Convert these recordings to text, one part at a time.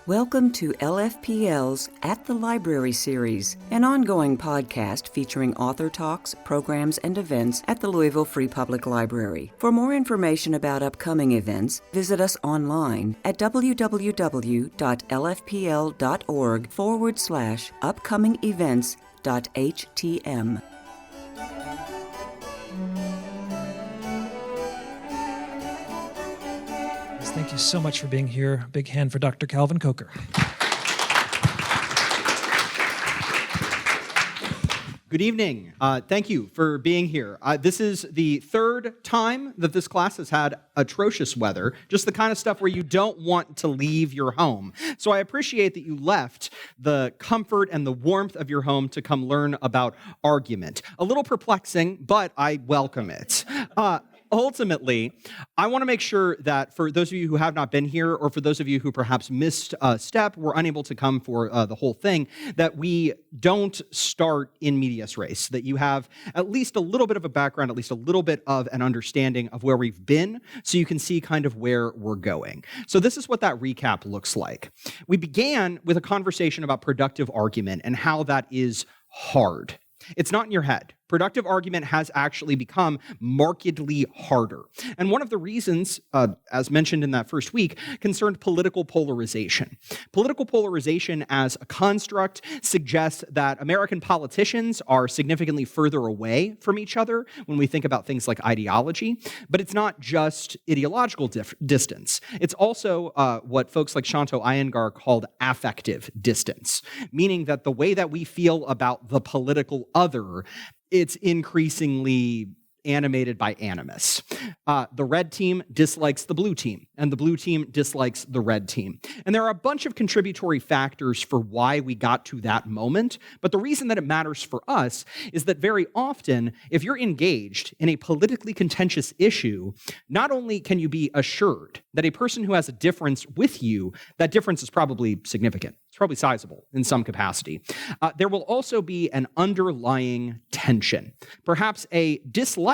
Welcome to LFPL's At the Library series, an ongoing podcast featuring author talks, programs, and events at the Louisville Free Public Library. For more information about upcoming events, visit us online at www.lfpl.org/upcoming-events.htm. Thank you so much for being here. Big hand for Dr. Calvin Coker. Good evening. Thank you for being here. This is the third time that this class has had atrocious weather, just the kind of stuff where you don't want to leave your home. So I appreciate that you left the comfort and the warmth of your home to come learn about argument. A little perplexing, but I welcome it. Ultimately, I want to make sure that for those of you who have not been here, or for those of you who perhaps missed a step, were unable to come for the whole thing, that we don't start in medias res, that you have at least a little bit of a background, at least a little bit of an understanding of where we've been, so you can see kind of where we're going. So this is what that recap looks like. We began with a conversation about productive argument and how that is hard. It's not in your head. Productive argument has actually become markedly harder. And one of the reasons, as mentioned in that first week, concerned political polarization. Political polarization as a construct suggests that American politicians are significantly further away from each other when we think about things like ideology. But it's not just ideological distance. It's also what folks like Shanto Iyengar called affective distance, meaning that the way that we feel about the political other, it's increasingly animated by animus. The red team dislikes the blue team, and the blue team dislikes the red team. And there are a bunch of contributory factors for why we got to that moment, but the reason that it matters for us is that very often, if you're engaged in a politically contentious issue, not only can you be assured that a person who has a difference with you, that difference is probably significant. It's probably sizable in some capacity. There will also be an underlying tension, perhaps a dislike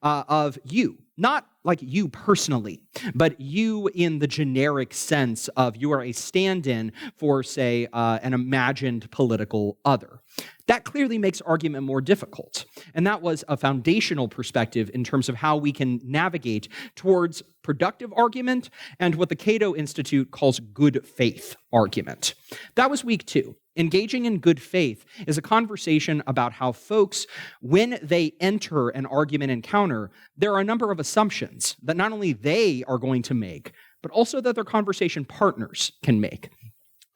of you, not like you personally, but you in the generic sense of you are a stand-in for, say, an imagined political other. That clearly makes argument more difficult. And that was a foundational perspective in terms of how we can navigate towards productive argument and what the Cato Institute calls good faith argument. That was week 2. Engaging in good faith is a conversation about how folks, when they enter an argument encounter, there are a number of assumptions that not only they are going to make, but also that their conversation partners can make.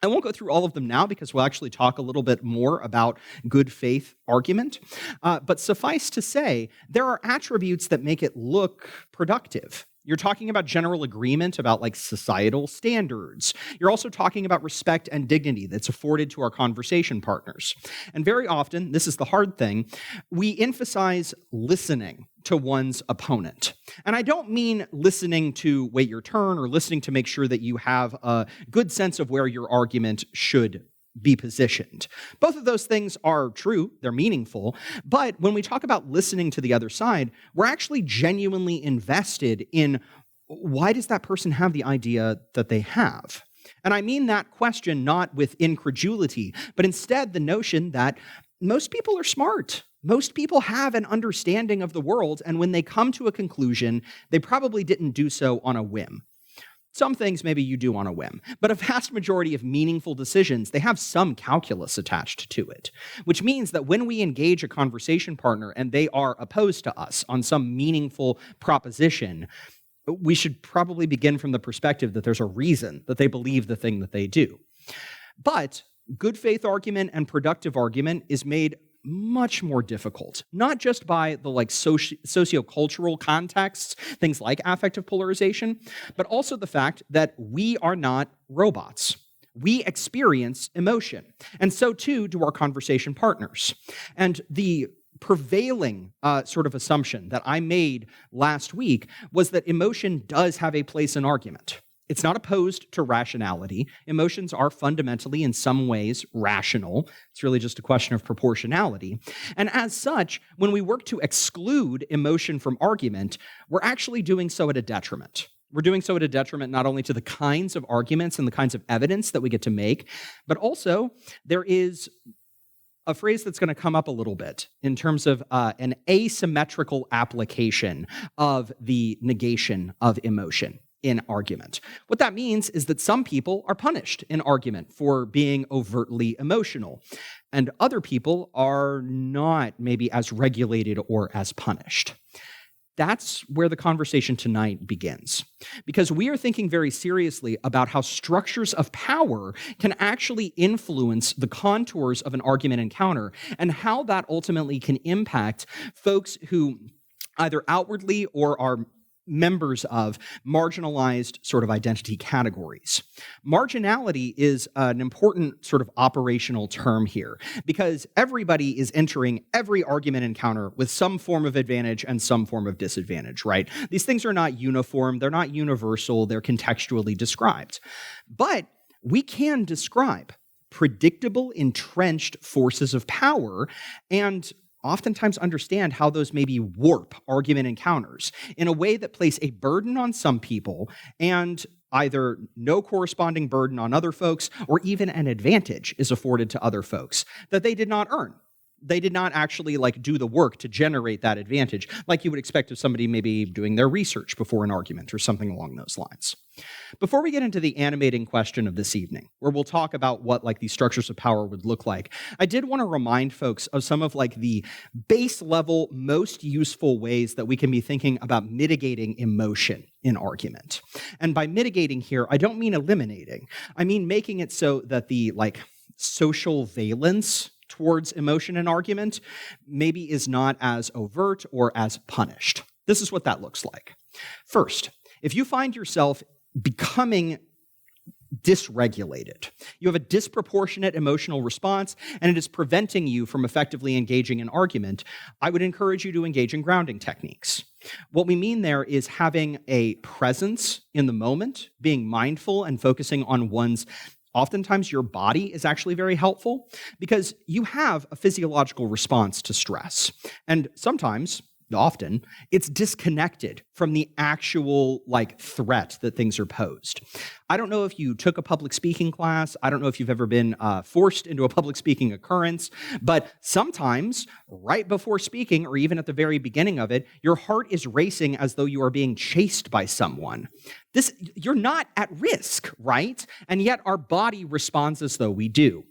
I won't go through all of them now because we'll actually talk a little bit more about good faith argument. But suffice to say, there are attributes that make it look productive. You're talking about general agreement about like societal standards. You're also talking about respect and dignity that's afforded to our conversation partners. And very often, this is the hard thing, we emphasize listening to one's opponent. And I don't mean listening to wait your turn or listening to make sure that you have a good sense of where your argument should be positioned. Both of those things are true, they're meaningful, but when we talk about listening to the other side, we're actually genuinely invested in why does that person have the idea that they have? And I mean that question not with incredulity, but instead the notion that most people are smart. Most people have an understanding of the world, and when they come to a conclusion, they probably didn't do so on a whim. Some things maybe you do on a whim, but a vast majority of meaningful decisions, they have some calculus attached to it, which means that when we engage a conversation partner and they are opposed to us on some meaningful proposition, we should probably begin from the perspective that there's a reason that they believe the thing that they do. But good faith argument and productive argument is made much more difficult, not just by the sociocultural contexts, things like affective polarization, but also the fact that we are not robots. We experience emotion, and so too do our conversation partners. And the prevailing sort of assumption that I made last week was that emotion does have a place in argument. It's not opposed to rationality. Emotions are fundamentally, in some ways, rational. It's really just a question of proportionality. And as such, when we work to exclude emotion from argument, we're actually doing so at a detriment. We're doing so at a detriment not only to the kinds of arguments and the kinds of evidence that we get to make, but also there is a phrase that's going to come up a little bit in terms of an asymmetrical application of the negation of emotion in argument. What that means is that some people are punished in argument for being overtly emotional, and other people are not maybe as regulated or as punished. That's where the conversation tonight begins, because we are thinking very seriously about how structures of power can actually influence the contours of an argument encounter and how that ultimately can impact folks who either outwardly or are members of marginalized sort of identity categories. Marginality is an important sort of operational term here because everybody is entering every argument encounter with some form of advantage and some form of disadvantage, right? These things are not uniform, they're not universal, they're contextually described. But we can describe predictable, entrenched forces of power and oftentimes understand how those maybe warp argument encounters in a way that place a burden on some people and either no corresponding burden on other folks or even an advantage is afforded to other folks that they did not earn. They did not actually do the work to generate that advantage like you would expect of somebody maybe doing their research before an argument or something along those lines. Before we get into the animating question of this evening, where we'll talk about what these structures of power would look like, I did want to remind folks of some of the base level, most useful ways that we can be thinking about mitigating emotion in argument. And by mitigating here, I don't mean eliminating. I mean making it so that the social valence towards emotion and argument maybe is not as overt or as punished. This is what that looks like. First, if you find yourself becoming dysregulated, you have a disproportionate emotional response, and it is preventing you from effectively engaging in argument, I would encourage you to engage in grounding techniques. What we mean there is having a presence in the moment, being mindful and focusing on one's oftentimes your body is actually very helpful because you have a physiological response to stress. And sometimes, often, it's disconnected from the actual threat that things are posed. I don't know if you took a public speaking class. I don't know if you've ever been forced into a public speaking occurrence, but sometimes right before speaking or even at the very beginning of it, your heart is racing as though you are being chased by someone. You're not at risk, right? And yet our body responds as though we do.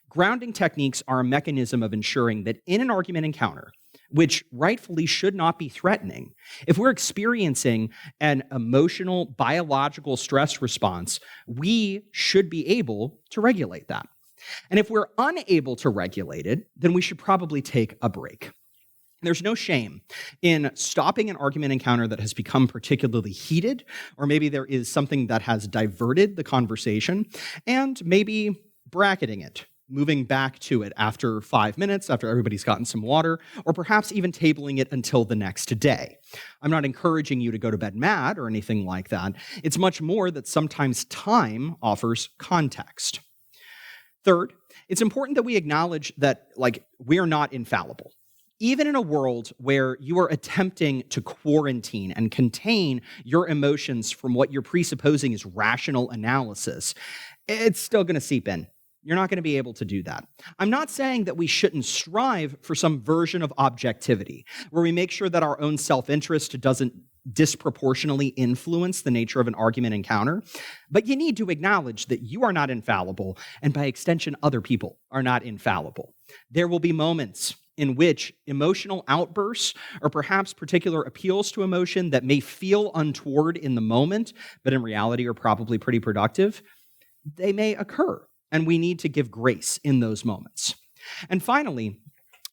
Grounding techniques are a mechanism of ensuring that in an argument encounter, which rightfully should not be threatening, if we're experiencing an emotional, biological stress response, we should be able to regulate that. And if we're unable to regulate it, then we should probably take a break. There's no shame in stopping an argument encounter that has become particularly heated, or maybe there is something that has diverted the conversation, and maybe bracketing it, moving back to it after 5 minutes, after everybody's gotten some water, or perhaps even tabling it until the next day. I'm not encouraging you to go to bed mad or anything like that. It's much more that sometimes time offers context. Third, it's important that we acknowledge that, we are not infallible. Even in a world where you are attempting to quarantine and contain your emotions from what you're presupposing is rational analysis, it's still going to seep in. You're not going to be able to do that. I'm not saying that we shouldn't strive for some version of objectivity, where we make sure that our own self-interest doesn't disproportionately influence the nature of an argument encounter, but you need to acknowledge that you are not infallible, and by extension, other people are not infallible. There will be moments in which emotional outbursts or perhaps particular appeals to emotion that may feel untoward in the moment, but in reality are probably pretty productive, they may occur, and we need to give grace in those moments. And finally,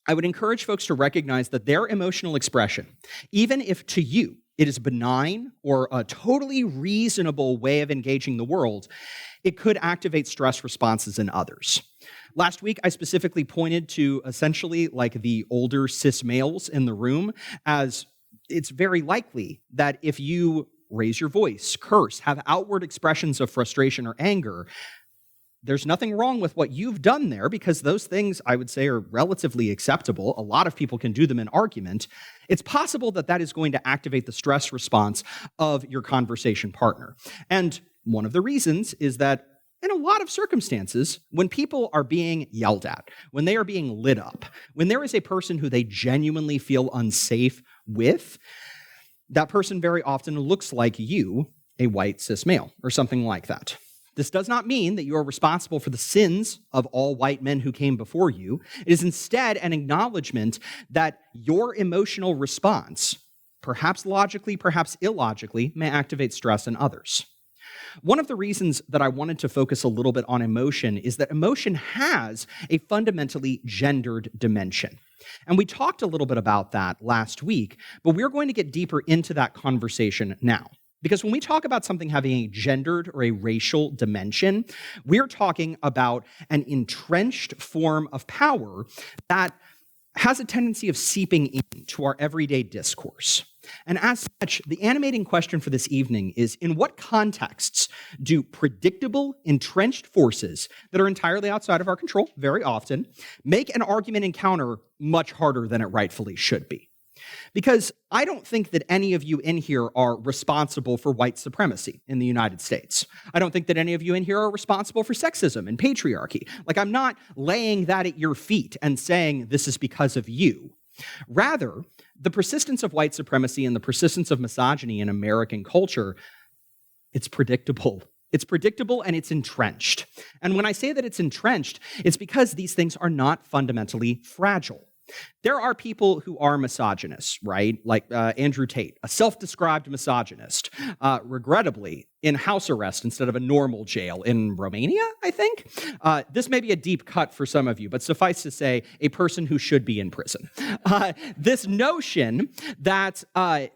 I would encourage folks to recognize that their emotional expression, even if to you it is benign or a totally reasonable way of engaging the world, it could activate stress responses in others. Last week, I specifically pointed to essentially the older cis males in the room, as it's very likely that if you raise your voice, curse, have outward expressions of frustration or anger, there's nothing wrong with what you've done there because those things, I would say, are relatively acceptable. A lot of people can do them in argument. It's possible that that is going to activate the stress response of your conversation partner. And one of the reasons is that in a lot of circumstances, when people are being yelled at, when they are being lit up, when there is a person who they genuinely feel unsafe with, that person very often looks like you, a white cis male, or something like that. This does not mean that you are responsible for the sins of all white men who came before you. It is instead an acknowledgement that your emotional response, perhaps logically, perhaps illogically, may activate stress in others. One of the reasons that I wanted to focus a little bit on emotion is that emotion has a fundamentally gendered dimension. And we talked a little bit about that last week, but we're going to get deeper into that conversation now. Because when we talk about something having a gendered or a racial dimension, we're talking about an entrenched form of power that has a tendency of seeping into our everyday discourse. And as such, the animating question for this evening is, in what contexts do predictable, entrenched forces that are entirely outside of our control, very often, make an argument encounter much harder than it rightfully should be? Because I don't think that any of you in here are responsible for white supremacy in the United States. I don't think that any of you in here are responsible for sexism and patriarchy. Like, I'm not laying that at your feet and saying this is because of you. Rather, the persistence of white supremacy and the persistence of misogyny in American culture, it's predictable. It's predictable and it's entrenched. And when I say that it's entrenched, it's because these things are not fundamentally fragile. There are people who are misogynists, right? Like Andrew Tate, a self-described misogynist, regrettably in house arrest instead of a normal jail in Romania, I think. This may be a deep cut for some of you, but suffice to say, a person who should be in prison. This notion that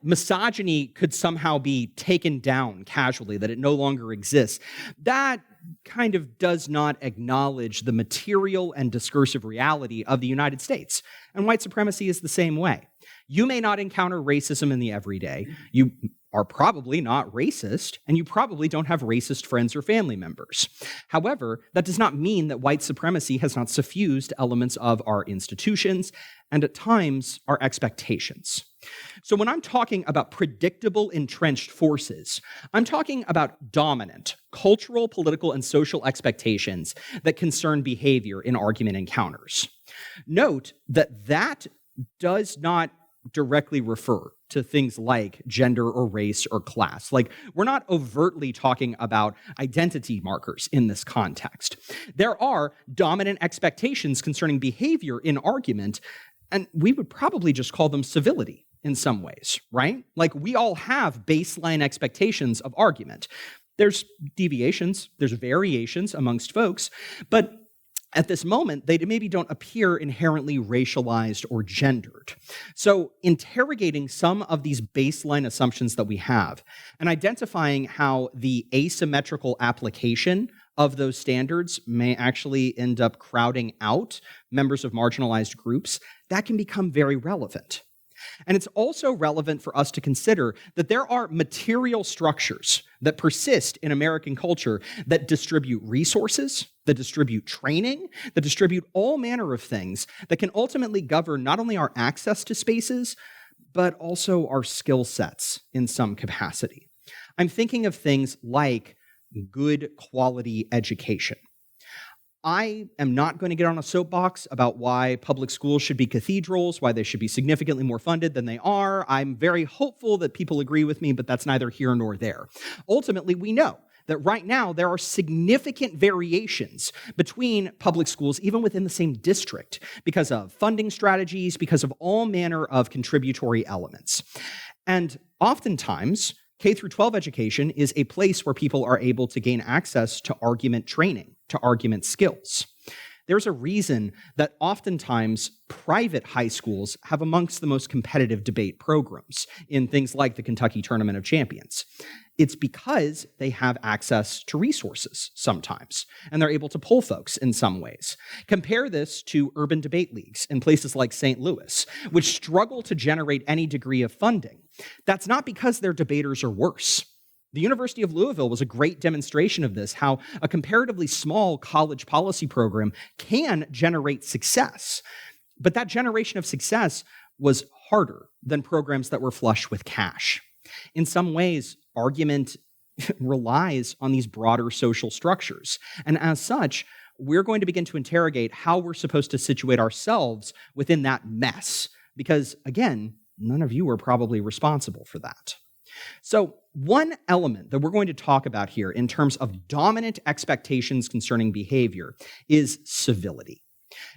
misogyny could somehow be taken down casually, that it no longer exists, that kind of does not acknowledge the material and discursive reality of the United States. And white supremacy is the same way. You may not encounter racism in the everyday. You are probably not racist, and you probably don't have racist friends or family members. However, that does not mean that white supremacy has not suffused elements of our institutions and at times our expectations. So when I'm talking about predictable entrenched forces, I'm talking about dominant cultural, political, and social expectations that concern behavior in argument encounters. Note that that does not directly refer to things like gender or race or class. Like, we're not overtly talking about identity markers in this context. There are dominant expectations concerning behavior in argument, and we would probably just call them civility in some ways, right? Like, we all have baseline expectations of argument. There's deviations, there's variations amongst folks, but at this moment, they maybe don't appear inherently racialized or gendered. So interrogating some of these baseline assumptions that we have and identifying how the asymmetrical application of those standards may actually end up crowding out members of marginalized groups, that can become very relevant. And it's also relevant for us to consider that there are material structures that persist in American culture that distribute resources, that distribute training, that distribute all manner of things that can ultimately govern not only our access to spaces, but also our skill sets in some capacity. I'm thinking of things like good quality education. I am not going to get on a soapbox about why public schools should be cathedrals, why they should be significantly more funded than they are. I'm very hopeful that people agree with me, but that's neither here nor there. Ultimately, we know that right now there are significant variations between public schools, even within the same district, because of funding strategies, because of all manner of contributory elements. And oftentimes, K through 12 education is a place where people are able to gain access to argument training, to argument skills. There's a reason that oftentimes private high schools have amongst the most competitive debate programs in things like the Kentucky Tournament of Champions. It's because they have access to resources sometimes, and they're able to pull folks in some ways. Compare this to urban debate leagues in places like St. Louis, which struggle to generate any degree of funding. That's not because their debaters are worse. The University of Louisville was a great demonstration of this, how a comparatively small college policy program can generate success. But that generation of success was harder than programs that were flush with cash. In some ways, argument relies on these broader social structures. And as such, we're going to begin to interrogate how we're supposed to situate ourselves within that mess. Because, again, none of you are probably responsible for that. So one element that we're going to talk about here in terms of dominant expectations concerning behavior is civility.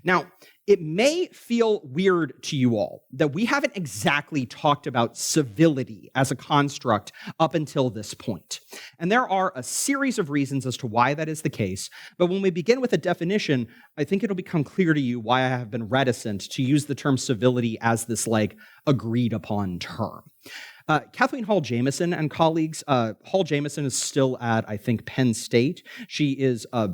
Now, it may feel weird to you all that we haven't exactly talked about civility as a construct up until this point. And there are a series of reasons as to why that is the case. But when we begin with a definition, I think it'll become clear to you why I have been reticent to use the term civility as this agreed upon term. Kathleen Hall Jamieson and colleagues, Hall Jamieson is still at, I think, Penn State. She is a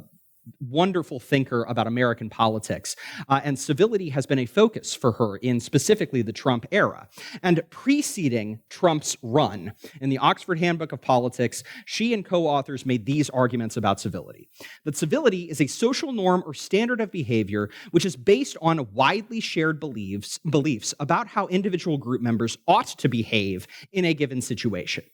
wonderful thinker about American politics, and civility has been a focus for her in specifically the Trump era. And preceding Trump's run in the Oxford Handbook of Politics, she and co-authors made these arguments about civility. That civility is a social norm or standard of behavior which is based on widely shared beliefs about how individual group members ought to behave in a given situation.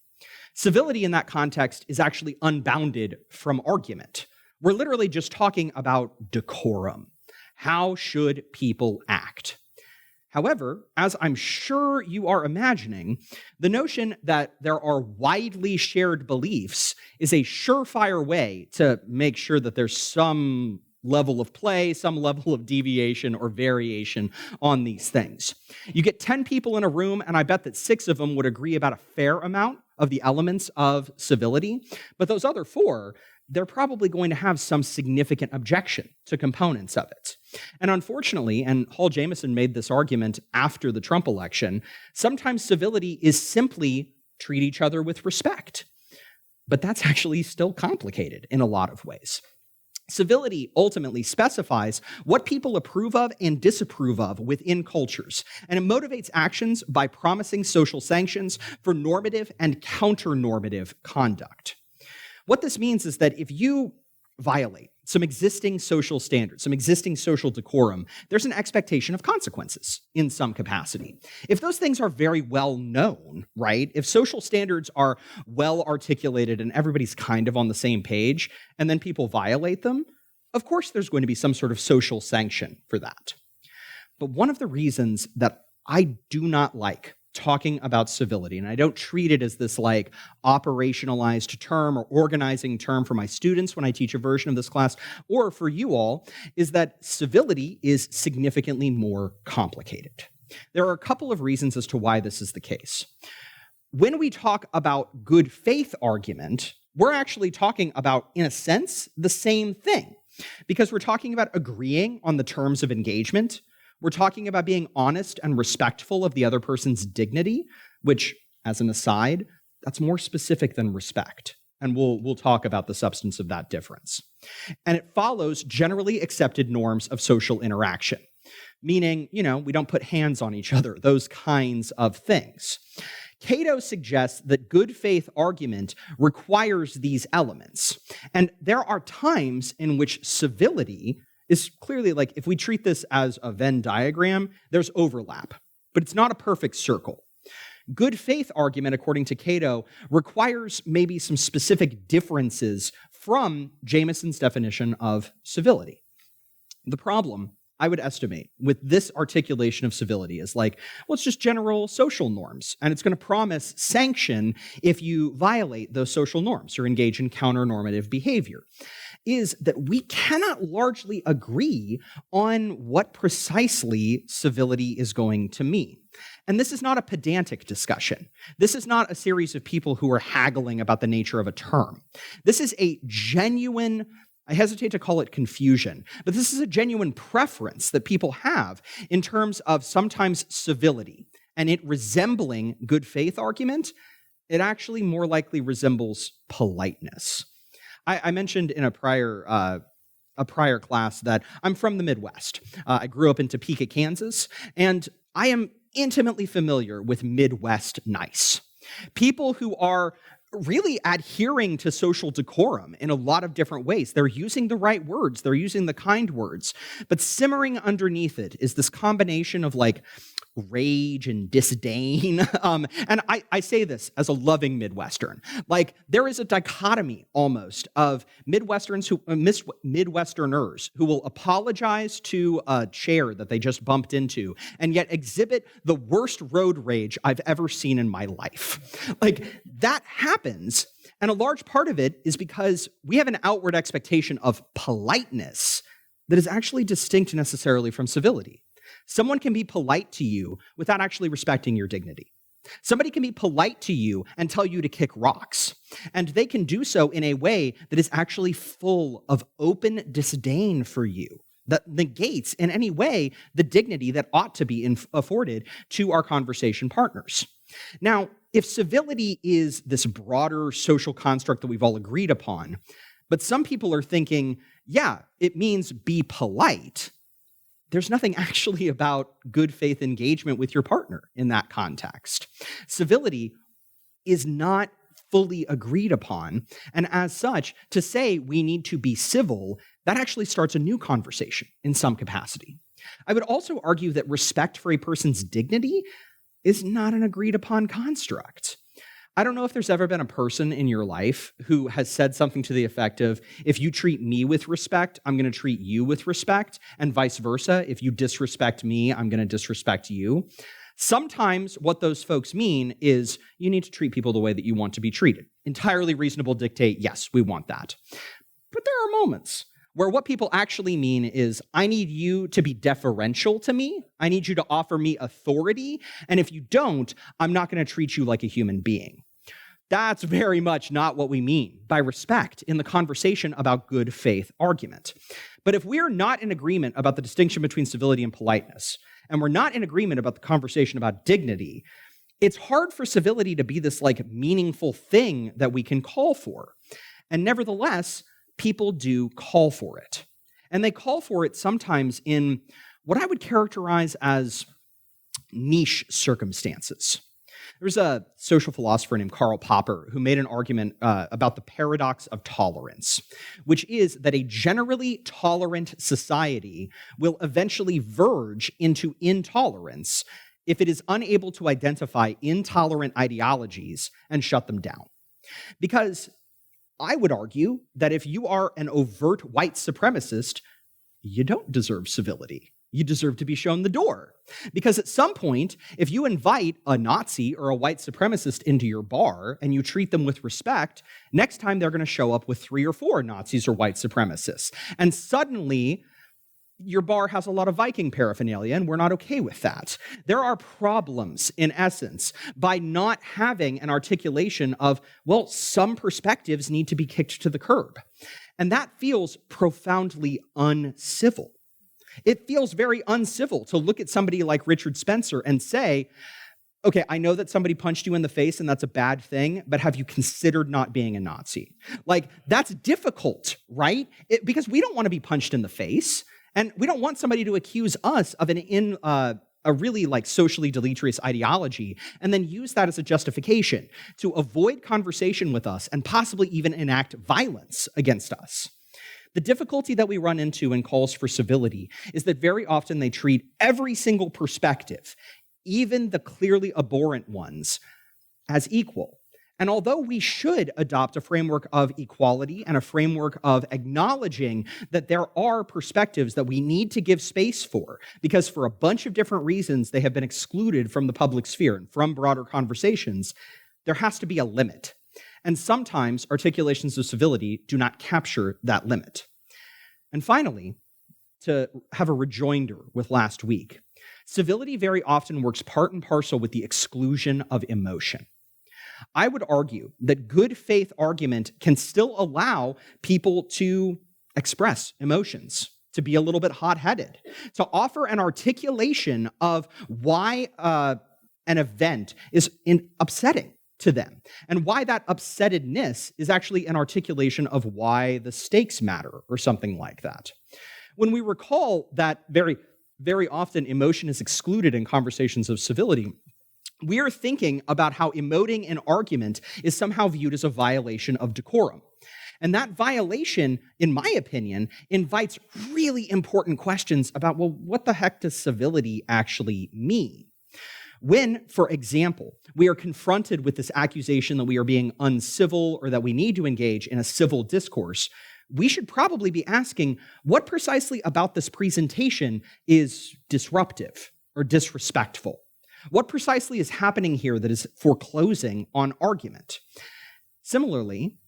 Civility in that context is actually unbounded from argument. We're literally just talking about decorum. How should people act? However, as I'm sure you are imagining, the notion that there are widely shared beliefs is a surefire way to make sure that there's some level of play, some level of deviation or variation on these things. You get 10 people in a room, and I bet that 6 of them would agree about a fair amount of the elements of civility, but those other 4, they're probably going to have some significant objection to components of it. And unfortunately, and Hall Jamieson made this argument after the Trump election, sometimes civility is simply treat each other with respect. But that's actually still complicated in a lot of ways. Civility ultimately specifies what people approve of and disapprove of within cultures, and it motivates actions by promising social sanctions for normative and counter-normative conduct. What this means is that if you violate some existing social standards, some existing social decorum, there's an expectation of consequences in some capacity. If those things are very well known, right? If social standards are well articulated and everybody's kind of on the same page, and then people violate them, of course there's going to be some sort of social sanction for that. But one of the reasons that I do not like talking about civility, and I don't treat it as this operationalized term or organizing term for my students when I teach a version of this class, or for you all, is that civility is significantly more complicated. There are a couple of reasons as to why this is the case. When we talk about good faith argument, we're actually talking about, in a sense, the same thing, because we're talking about agreeing on the terms of engagement. We're talking about being honest and respectful of the other person's dignity, which, as an aside, that's more specific than respect. And we'll talk about the substance of that difference. And it follows generally accepted norms of social interaction, meaning, we don't put hands on each other, those kinds of things. Cato suggests that good faith argument requires these elements. And there are times in which civility is clearly if we treat this as a Venn diagram, there's overlap, but it's not a perfect circle. Good faith argument, according to Cato, requires maybe some specific differences from Jamieson's definition of civility. The problem, I would estimate, with this articulation of civility is it's just general social norms, and it's going to promise sanction if you violate those social norms or engage in counter-normative behavior, is that we cannot largely agree on what precisely civility is going to mean. And this is not a pedantic discussion. This is not a series of people who are haggling about the nature of a term. This is a genuine, I hesitate to call it confusion, but this is a genuine preference that people have in terms of sometimes civility, and it resembling good faith argument, it actually more likely resembles politeness. I mentioned in a prior class that I'm from the Midwest. I grew up in Topeka, Kansas, and I am intimately familiar with Midwest nice. People who are really adhering to social decorum in a lot of different ways. They're using the right words, they're using the kind words, but simmering underneath it is this combination of like rage and disdain. And I say this as a loving Midwestern. Like, there is a dichotomy almost of Midwesterners who will apologize to a chair that they just bumped into and yet exhibit the worst road rage I've ever seen in my life. Like, that happens. And a large part of it is because we have an outward expectation of politeness that is actually distinct necessarily from civility. Someone can be polite to you without actually respecting your dignity. Somebody can be polite to you and tell you to kick rocks, and they can do so in a way that is actually full of open disdain for you, that negates in any way the dignity that ought to be afforded to our conversation partners. Now, if civility is this broader social construct that we've all agreed upon, but some people are thinking, yeah, it means be polite, there's nothing actually about good faith engagement with your partner in that context. Civility is not fully agreed upon, and as such, to say we need to be civil, that actually starts a new conversation in some capacity. I would also argue that respect for a person's dignity is not an agreed upon construct. I don't know if there's ever been a person in your life who has said something to the effect of, if you treat me with respect, I'm going to treat you with respect, and vice versa. If you disrespect me, I'm going to disrespect you. Sometimes what those folks mean is you need to treat people the way that you want to be treated. Entirely reasonable dictate, yes, we want that. But there are moments where what people actually mean is, I need you to be deferential to me. I need you to offer me authority. And if you don't, I'm not going to treat you like a human being. That's very much not what we mean by respect in the conversation about good faith argument. But if we're not in agreement about the distinction between civility and politeness, and we're not in agreement about the conversation about dignity, it's hard for civility to be this like meaningful thing that we can call for. And nevertheless, people do call for it. And they call for it sometimes in what I would characterize as niche circumstances. There's a social philosopher named Karl Popper who made an argument about the paradox of tolerance, which is that a generally tolerant society will eventually verge into intolerance if it is unable to identify intolerant ideologies and shut them down. Because I would argue that if you are an overt white supremacist, you don't deserve civility. You deserve to be shown the door. Because at some point, if you invite a Nazi or a white supremacist into your bar and you treat them with respect, next time they're going to show up with 3 or 4 Nazis or white supremacists. And suddenly, your bar has a lot of Viking paraphernalia, and we're not okay with that. There are problems, in essence, by not having an articulation of, well, some perspectives need to be kicked to the curb. And that feels profoundly uncivil. It feels very uncivil to look at somebody like Richard Spencer and say, okay, I know that somebody punched you in the face and that's a bad thing, but have you considered not being a Nazi? Like, that's difficult, right? Because we don't want to be punched in the face, and we don't want somebody to accuse us of a really like socially deleterious ideology and then use that as a justification to avoid conversation with us and possibly even enact violence against us. The difficulty that we run into in calls for civility is that very often they treat every single perspective, even the clearly abhorrent ones, as equal. And although we should adopt a framework of equality and a framework of acknowledging that there are perspectives that we need to give space for, because for a bunch of different reasons they have been excluded from the public sphere and from broader conversations, there has to be a limit. And sometimes articulations of civility do not capture that limit. And finally, to have a rejoinder with last week, civility very often works part and parcel with the exclusion of emotion. I would argue that good faith argument can still allow people to express emotions, to be a little bit hot-headed, to offer an articulation of why an event is upsetting to them, and why that upsettedness is actually an articulation of why the stakes matter, or something like that. When we recall that very, very often emotion is excluded in conversations of civility, we are thinking about how emoting an argument is somehow viewed as a violation of decorum. And that violation, in my opinion, invites really important questions about, well, what the heck does civility actually mean? When, for example, we are confronted with this accusation that we are being uncivil or that we need to engage in a civil discourse, we should probably be asking, what precisely about this presentation is disruptive or disrespectful? What precisely is happening here that is foreclosing on argument? Similarly,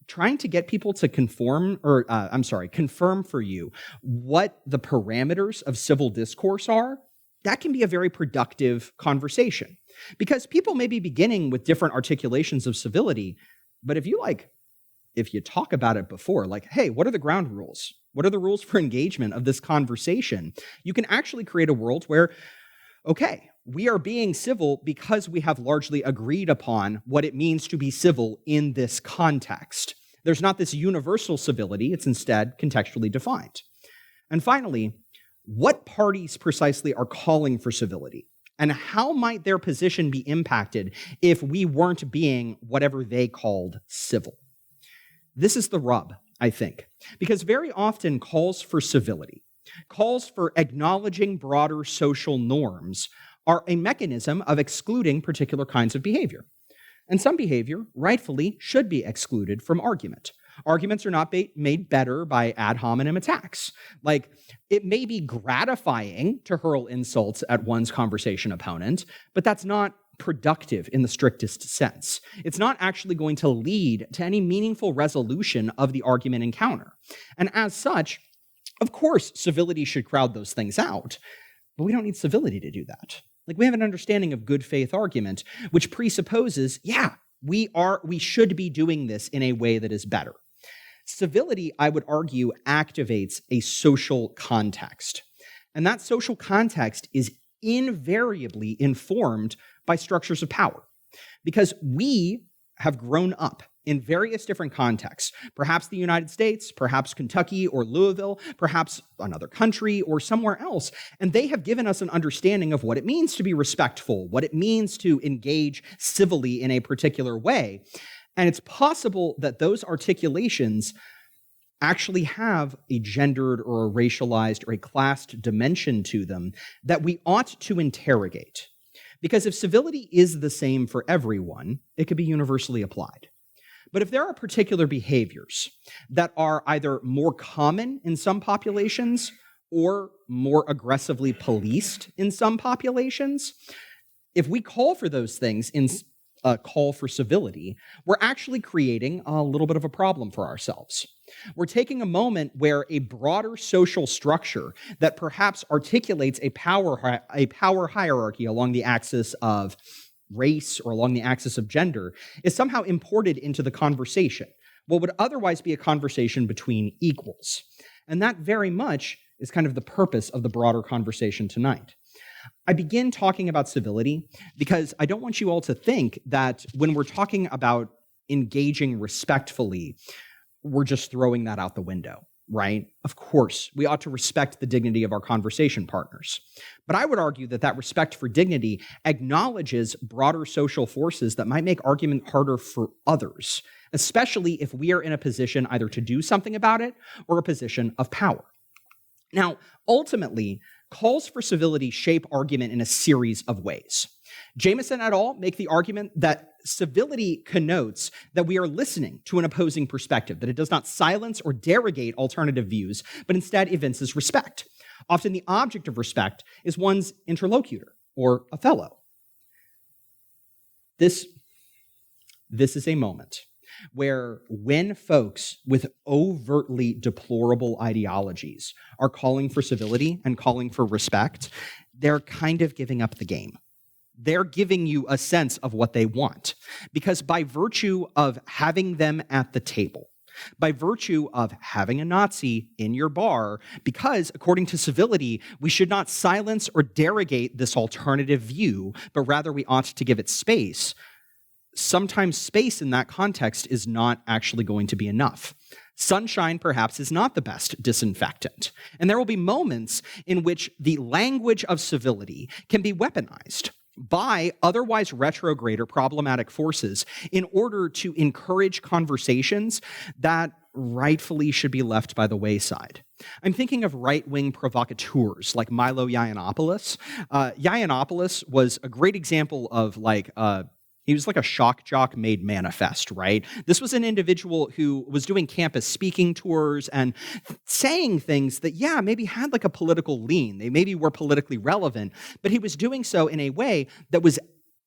trying to get people to confirm for you what the parameters of civil discourse are, that can be a very productive conversation. Because people may be beginning with different articulations of civility, but if you talk about it before, like, hey, what are the ground rules? What are the rules for engagement of this conversation? You can actually create a world where, okay, we are being civil because we have largely agreed upon what it means to be civil in this context. There's not this universal civility, it's instead contextually defined. And finally, what parties precisely are calling for civility? And how might their position be impacted if we weren't being whatever they called civil? This is the rub, I think, because very often calls for civility, calls for acknowledging broader social norms are a mechanism of excluding particular kinds of behavior. And some behavior, rightfully, should be excluded from argument. Arguments are not made better by ad hominem attacks. Like, it may be gratifying to hurl insults at one's conversation opponent, but that's not productive in the strictest sense. It's not actually going to lead to any meaningful resolution of the argument encounter. And as such, of course, civility should crowd those things out, but we don't need civility to do that. Like, we have an understanding of good faith argument, which presupposes, we should be doing this in a way that is better. Civility, I would argue, activates a social context. And that social context is invariably informed by structures of power. Because we have grown up in various different contexts, perhaps the United States, perhaps Kentucky or Louisville, perhaps another country or somewhere else, and they have given us an understanding of what it means to be respectful, what it means to engage civilly in a particular way. And it's possible that those articulations actually have a gendered or a racialized or a classed dimension to them that we ought to interrogate. Because if civility is the same for everyone, it could be universally applied. But if there are particular behaviors that are either more common in some populations or more aggressively policed in some populations, if we call for those things in a call for civility, we're actually creating a little bit of a problem for ourselves. We're taking a moment where a broader social structure that perhaps articulates a power hierarchy along the axis of race or along the axis of gender is somehow imported into the conversation, what would otherwise be a conversation between equals. And that very much is kind of the purpose of the broader conversation tonight. I begin talking about civility because I don't want you all to think that when we're talking about engaging respectfully, we're just throwing that out the window, right? Of course, we ought to respect the dignity of our conversation partners. But I would argue that that respect for dignity acknowledges broader social forces that might make argument harder for others, especially if we are in a position either to do something about it or a position of power. Now, ultimately, calls for civility shape argument in a series of ways. Jameson et al. Make the argument that civility connotes that we are listening to an opposing perspective, that it does not silence or derogate alternative views, but instead evinces respect. Often the object of respect is one's interlocutor or a fellow. This is a moment where when folks with overtly deplorable ideologies are calling for civility and calling for respect, they're kind of giving up the game. They're giving you a sense of what they want. Because by virtue of having them at the table, by virtue of having a Nazi in your bar, because according to civility, we should not silence or derogate this alternative view, but rather we ought to give it space, sometimes space in that context is not actually going to be enough. Sunshine, perhaps, is not the best disinfectant. And there will be moments in which the language of civility can be weaponized. by otherwise retrograde or problematic forces in order to encourage conversations that rightfully should be left by the wayside. I'm thinking of right-wing provocateurs like Milo Yiannopoulos. Yiannopoulos was a great example of he was like a shock jock made manifest, right? This was an individual who was doing campus speaking tours and saying things that, maybe had like a political lean. They maybe were politically relevant, but he was doing so in a way that was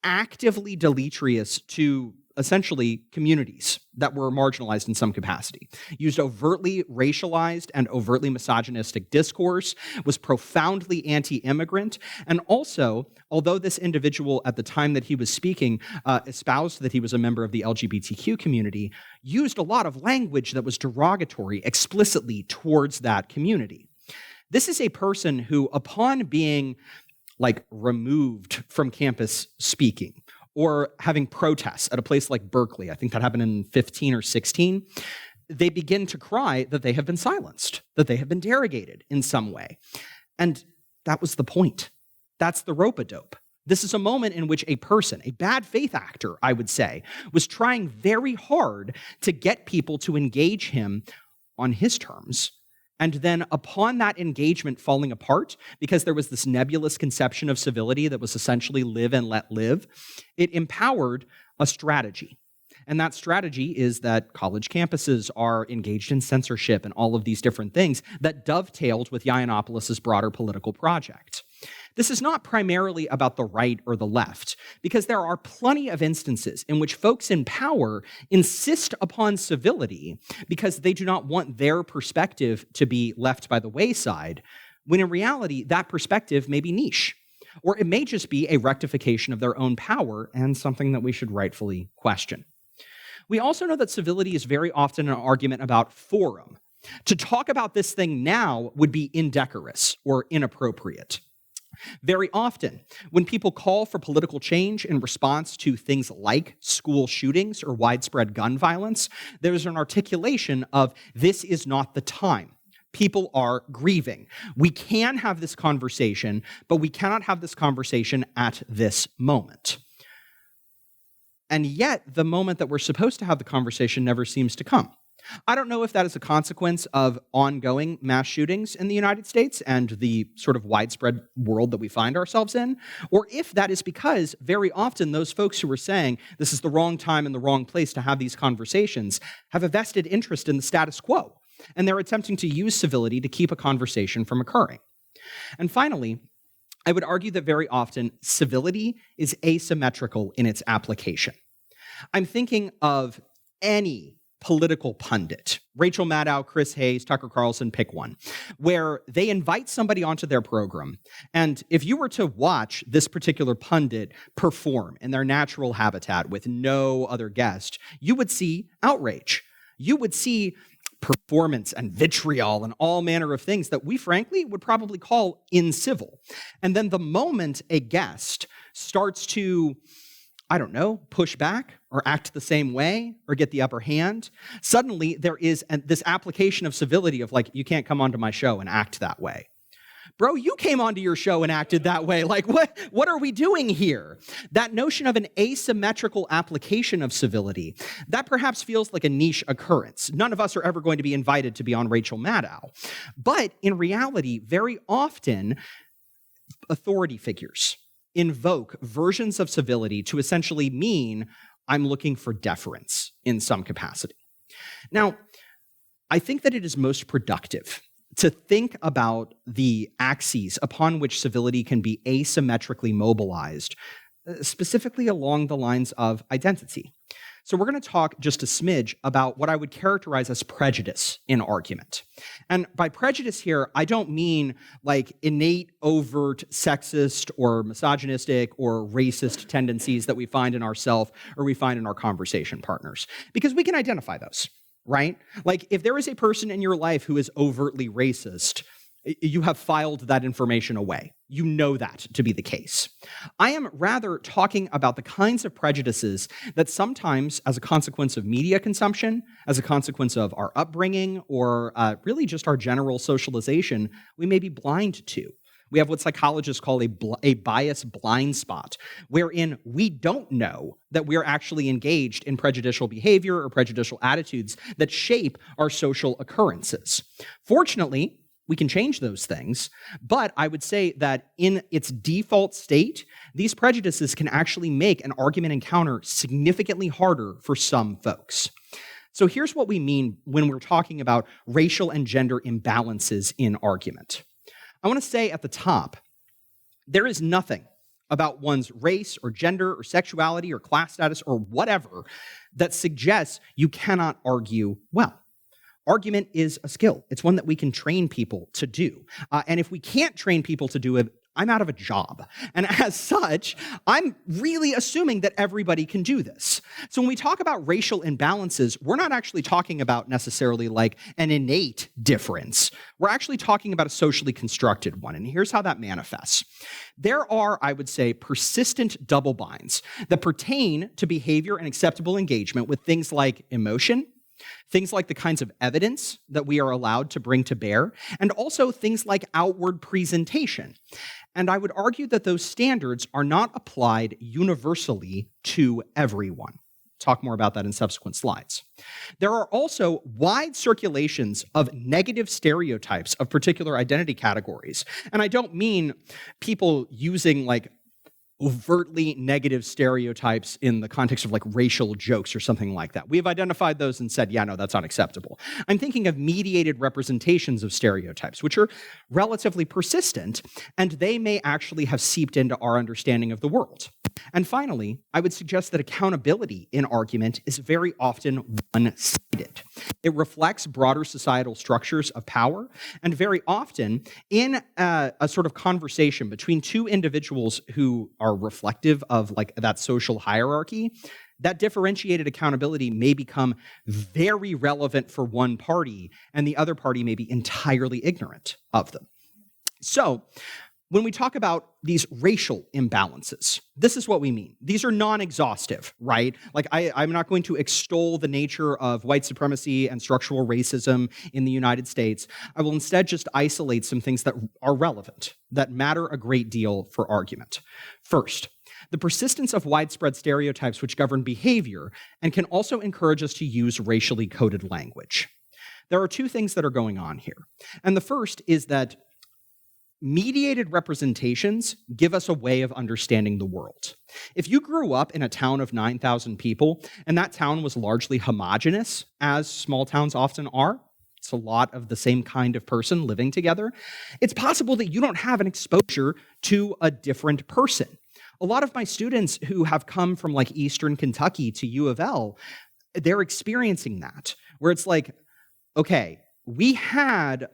actively deleterious to essentially communities that were marginalized in some capacity, used overtly racialized and overtly misogynistic discourse, was profoundly anti-immigrant, and also, although this individual at the time that he was speaking espoused that he was a member of the LGBTQ community, used a lot of language that was derogatory explicitly towards that community. This is a person who, upon being removed from campus speaking, or having protests at a place like Berkeley, I think that happened in 15 or 16, they begin to cry that they have been silenced, that they have been derogated in some way. And that was the point. That's the rope-a-dope. This is a moment in which a person, a bad faith actor, I would say, was trying very hard to get people to engage him on his terms. And then upon that engagement falling apart, because there was this nebulous conception of civility that was essentially live and let live, it empowered a strategy. And that strategy is that college campuses are engaged in censorship and all of these different things that dovetailed with Yiannopoulos' broader political project. This is not primarily about the right or the left, because there are plenty of instances in which folks in power insist upon civility because they do not want their perspective to be left by the wayside, when in reality, that perspective may be niche, or it may just be a rectification of their own power and something that we should rightfully question. We also know that civility is very often an argument about forum. To talk about this thing now would be indecorous or inappropriate. Very often, when people call for political change in response to things like school shootings or widespread gun violence, there's an articulation of, this is not the time. People are grieving. We can have this conversation, but we cannot have this conversation at this moment. And yet, the moment that we're supposed to have the conversation never seems to come. I don't know if that is a consequence of ongoing mass shootings in the United States and the sort of widespread world that we find ourselves in, or if that is because very often those folks who are saying this is the wrong time and the wrong place to have these conversations have a vested interest in the status quo, and they're attempting to use civility to keep a conversation from occurring. And finally, I would argue that very often civility is asymmetrical in its application. I'm thinking of any political pundit, Rachel Maddow, Chris Hayes, Tucker Carlson, pick one, where they invite somebody onto their program. And if you were to watch this particular pundit perform in their natural habitat with no other guest, you would see outrage. You would see performance and vitriol and all manner of things that we frankly would probably call incivil. And then the moment a guest starts to, push back or act the same way or get the upper hand, suddenly there is this application of civility of you can't come onto my show and act that way. Bro, you came onto your show and acted that way. What are we doing here? That notion of an asymmetrical application of civility, that perhaps feels like a niche occurrence. None of us are ever going to be invited to be on Rachel Maddow. But in reality, very often, authority figures invoke versions of civility to essentially mean I'm looking for deference in some capacity. Now, I think that it is most productive to think about the axes upon which civility can be asymmetrically mobilized, specifically along the lines of identity. So we're going to talk just a smidge about what I would characterize as prejudice in argument. And by prejudice here, I don't mean innate, overt, sexist or misogynistic or racist tendencies that we find in ourselves or we find in our conversation partners, because we can identify those, right? If there is a person in your life who is overtly racist, you have filed that information away. You know that to be the case. I am rather talking about the kinds of prejudices that sometimes, as a consequence of media consumption, as a consequence of our upbringing, or really just our general socialization, we may be blind to. We have what psychologists call a bias blind spot, wherein we don't know that we're actually engaged in prejudicial behavior or prejudicial attitudes that shape our social occurrences. Fortunately, we can change those things, but I would say that in its default state, these prejudices can actually make an argument encounter significantly harder for some folks. So here's what we mean when we're talking about racial and gender imbalances in argument. I want to say at the top, there is nothing about one's race or gender or sexuality or class status or whatever that suggests you cannot argue well. Argument is a skill. It's one that we can train people to do. And if we can't train people to do it, I'm out of a job. And as such, I'm really assuming that everybody can do this. So when we talk about racial imbalances, we're not actually talking about necessarily like an innate difference. We're actually talking about a socially constructed one. And here's how that manifests. There are, I would say, persistent double binds that pertain to behavior and acceptable engagement with things like emotion, things like the kinds of evidence that we are allowed to bring to bear, and also things like outward presentation. And I would argue that those standards are not applied universally to everyone. Talk more about that in subsequent slides. There are also wide circulations of negative stereotypes of particular identity categories. And I don't mean people using like overtly negative stereotypes in the context of like racial jokes or something like that. We have identified those and said, yeah, no, that's unacceptable. I'm thinking of mediated representations of stereotypes, which are relatively persistent, and they may actually have seeped into our understanding of the world. And finally, I would suggest that accountability in argument is very often one-sided. It reflects broader societal structures of power, and very often in a sort of conversation between two individuals who are reflective of like that social hierarchy, that differentiated accountability may become very relevant for one party, and the other party may be entirely ignorant of them. So, when we talk about these racial imbalances, this is what we mean. These are non-exhaustive, right? Like I'm not going to extol the nature of white supremacy and structural racism in the United States. I will instead just isolate some things that are relevant, that matter a great deal for argument. First, the persistence of widespread stereotypes which govern behavior and can also encourage us to use racially coded language. There are two things that are going on here. And the first is that mediated representations give us a way of understanding the world. If you grew up in a town of 9,000 people, and that town was largely homogenous, as small towns often are, it's a lot of the same kind of person living together, it's possible that you don't have an exposure to a different person. A lot of my students who have come from like Eastern Kentucky to UofL, they're experiencing that, where it's like, okay, we had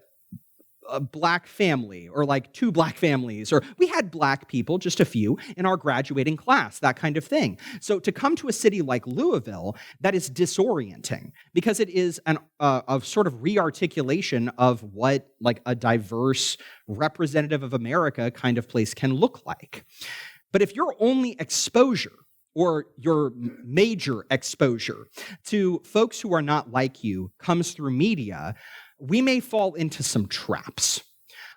a black family or like two black families, or we had black people, just a few, in our graduating class, that kind of thing. So to come to a city like Louisville, that is disorienting because it is a sort of re-articulation of what like a diverse representative of America kind of place can look like. But if your only exposure or your major exposure to folks who are not like you comes through media, we may fall into some traps.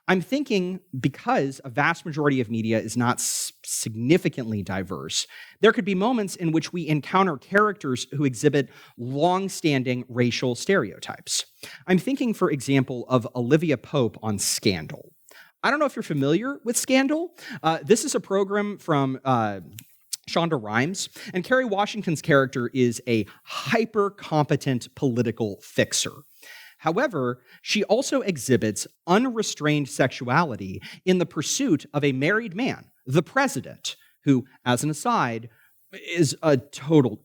I'm thinking because a vast majority of media is not significantly diverse, there could be moments in which we encounter characters who exhibit long-standing racial stereotypes. I'm thinking, for example, of Olivia Pope on Scandal. I don't know if you're familiar with Scandal. This is a program from Shonda Rhimes, and Kerry Washington's character is a hyper-competent political fixer. However, she also exhibits unrestrained sexuality in the pursuit of a married man, the president, who, as an aside, is a total,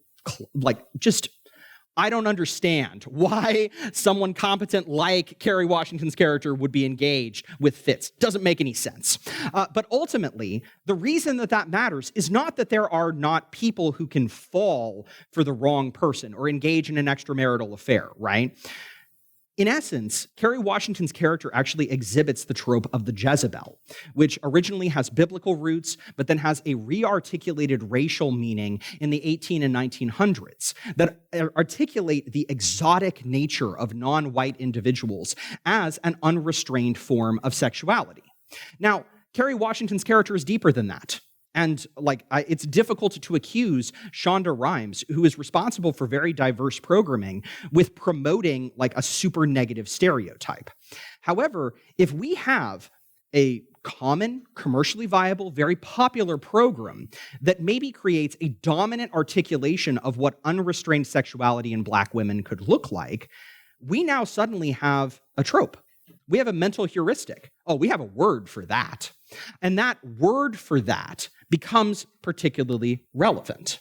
I don't understand why someone competent like Kerry Washington's character would be engaged with Fitz. Doesn't make any sense. But ultimately, the reason that matters is not that there are not people who can fall for the wrong person or engage in an extramarital affair, right? In essence, Kerry Washington's character actually exhibits the trope of the Jezebel, which originally has biblical roots, but then has a re-articulated racial meaning in the 18 and 1900s that articulate the exotic nature of non-white individuals as an unrestrained form of sexuality. Now, Kerry Washington's character is deeper than that. And it's difficult to accuse Shonda Rhimes, who is responsible for very diverse programming, with promoting a super negative stereotype. However, if we have a common, commercially viable, very popular program that maybe creates a dominant articulation of what unrestrained sexuality in Black women could look like, we now suddenly have a trope. We have a mental heuristic. Oh, we have a word for that. And that word for that becomes particularly relevant.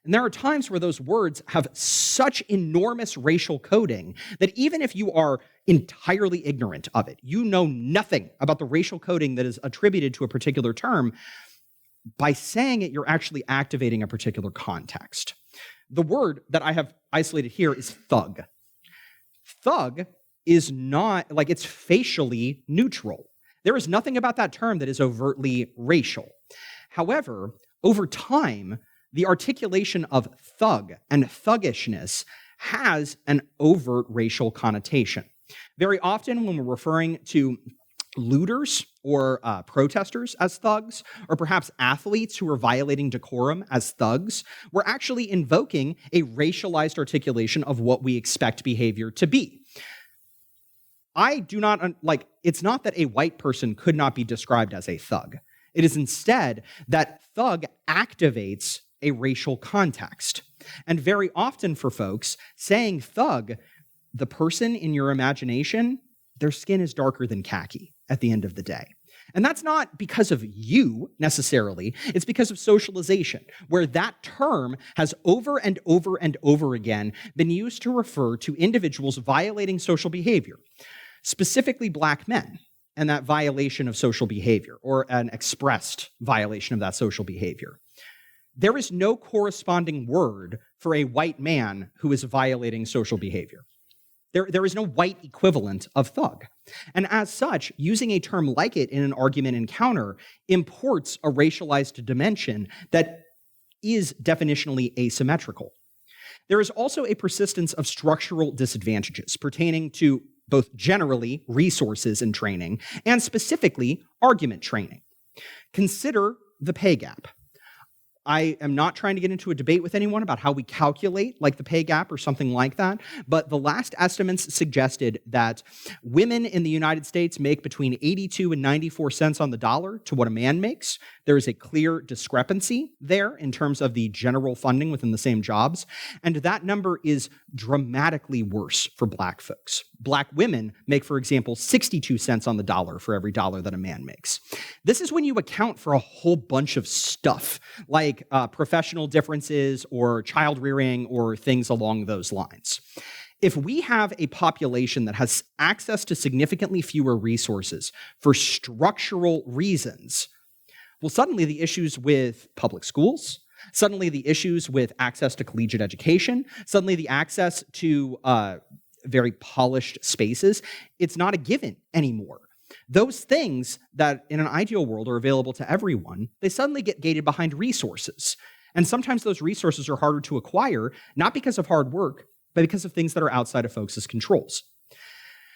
And there are times where those words have such enormous racial coding that even if you are entirely ignorant of it, you know nothing about the racial coding that is attributed to a particular term, by saying it, you're actually activating a particular context. The word that I have isolated here is thug. Thug is not, it's facially neutral. There is nothing about that term that is overtly racial. However, over time, the articulation of thug and thuggishness has an overt racial connotation. Very often when we're referring to looters or protesters as thugs, or perhaps athletes who are violating decorum as thugs, we're actually invoking a racialized articulation of what we expect behavior to be. I do not, it's not that a white person could not be described as a thug. It is instead that thug activates a racial context. And very often for folks, saying thug, the person in your imagination, their skin is darker than khaki at the end of the day. And that's not because of you necessarily, it's because of socialization, where that term has over and over and over again been used to refer to individuals violating social behavior, specifically Black men, and that violation of social behavior, or an expressed violation of that social behavior. There is no corresponding word for a white man who is violating social behavior. There is no white equivalent of thug. And as such, using a term like it in an argument encounter imports a racialized dimension that is definitionally asymmetrical. There is also a persistence of structural disadvantages pertaining to both generally resources and training, and specifically argument training. Consider the pay gap. I am not trying to get into a debate with anyone about how we calculate the pay gap or something like that, but the last estimates suggested that women in the United States make between 82 and 94 cents on the dollar to what a man makes. There is a clear discrepancy there in terms of the general funding within the same jobs, and that number is dramatically worse for Black folks. Black women make, for example, 62 cents on the dollar for every dollar that a man makes. This is when you account for a whole bunch of stuff, like professional differences or child rearing or things along those lines. If we have a population that has access to significantly fewer resources for structural reasons, well, suddenly the issues with public schools, suddenly the issues with access to collegiate education, suddenly the access to very polished spaces, it's not a given anymore. Those things that in an ideal world are available to everyone, they suddenly get gated behind resources. And sometimes those resources are harder to acquire, not because of hard work, but because of things that are outside of folks' controls.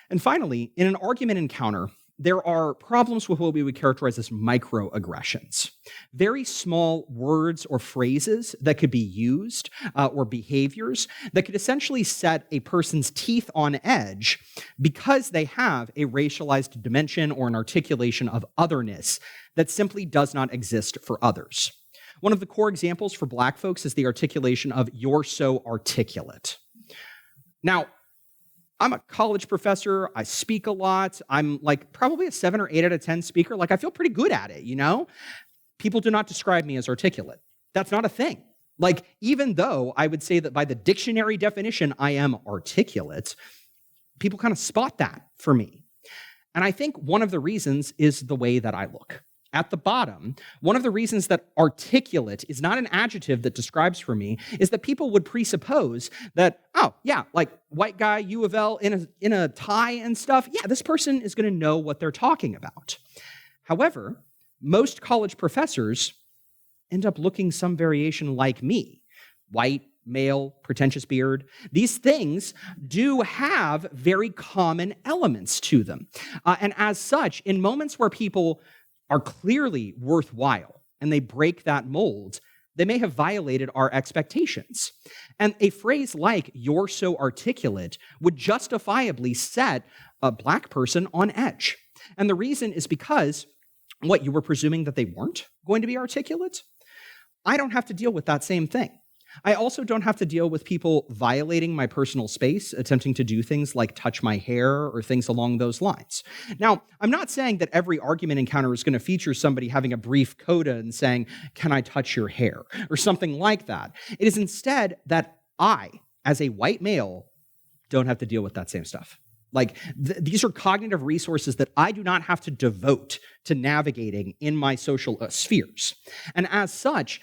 And finally, in an argument encounter, there are problems with what we would characterize as microaggressions. Very small words or phrases that could be used, or behaviors that could essentially set a person's teeth on edge because they have a racialized dimension or an articulation of otherness that simply does not exist for others. One of the core examples for Black folks is the articulation of "you're so articulate." Now, I'm a college professor. I speak a lot. I'm probably a 7 or 8 out of 10 speaker. I feel pretty good at it, People do not describe me as articulate. That's not a thing. Even though I would say that by the dictionary definition, I am articulate, people kind of spot that for me. And I think one of the reasons is the way that I look. At the bottom, one of the reasons that articulate is not an adjective that describes for me is that people would presuppose that, oh, yeah, white guy, UofL in a tie and stuff, yeah, this person is going to know what they're talking about. However, most college professors end up looking some variation like me. White, male, pretentious beard. These things do have very common elements to them. And as such, in moments where people are clearly worthwhile and they break that mold, they may have violated our expectations. And a phrase like, "you're so articulate," would justifiably set a Black person on edge. And the reason is because, what, you were presuming that they weren't going to be articulate? I don't have to deal with that same thing. I also don't have to deal with people violating my personal space, attempting to do things like touch my hair or things along those lines. Now, I'm not saying that every argument encounter is going to feature somebody having a brief coda and saying, "Can I touch your hair?" or something like that. It is instead that I, as a white male, don't have to deal with that same stuff. Like, these are cognitive resources that I do not have to devote to navigating in my social spheres. And as such,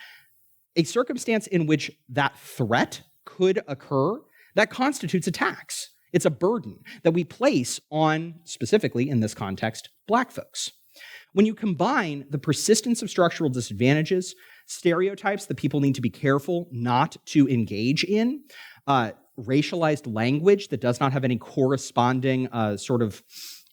a circumstance in which that threat could occur, that constitutes a tax. It's a burden that we place on, specifically in this context, Black folks. When you combine the persistence of structural disadvantages, stereotypes that people need to be careful not to engage in, racialized language that does not have any corresponding sort of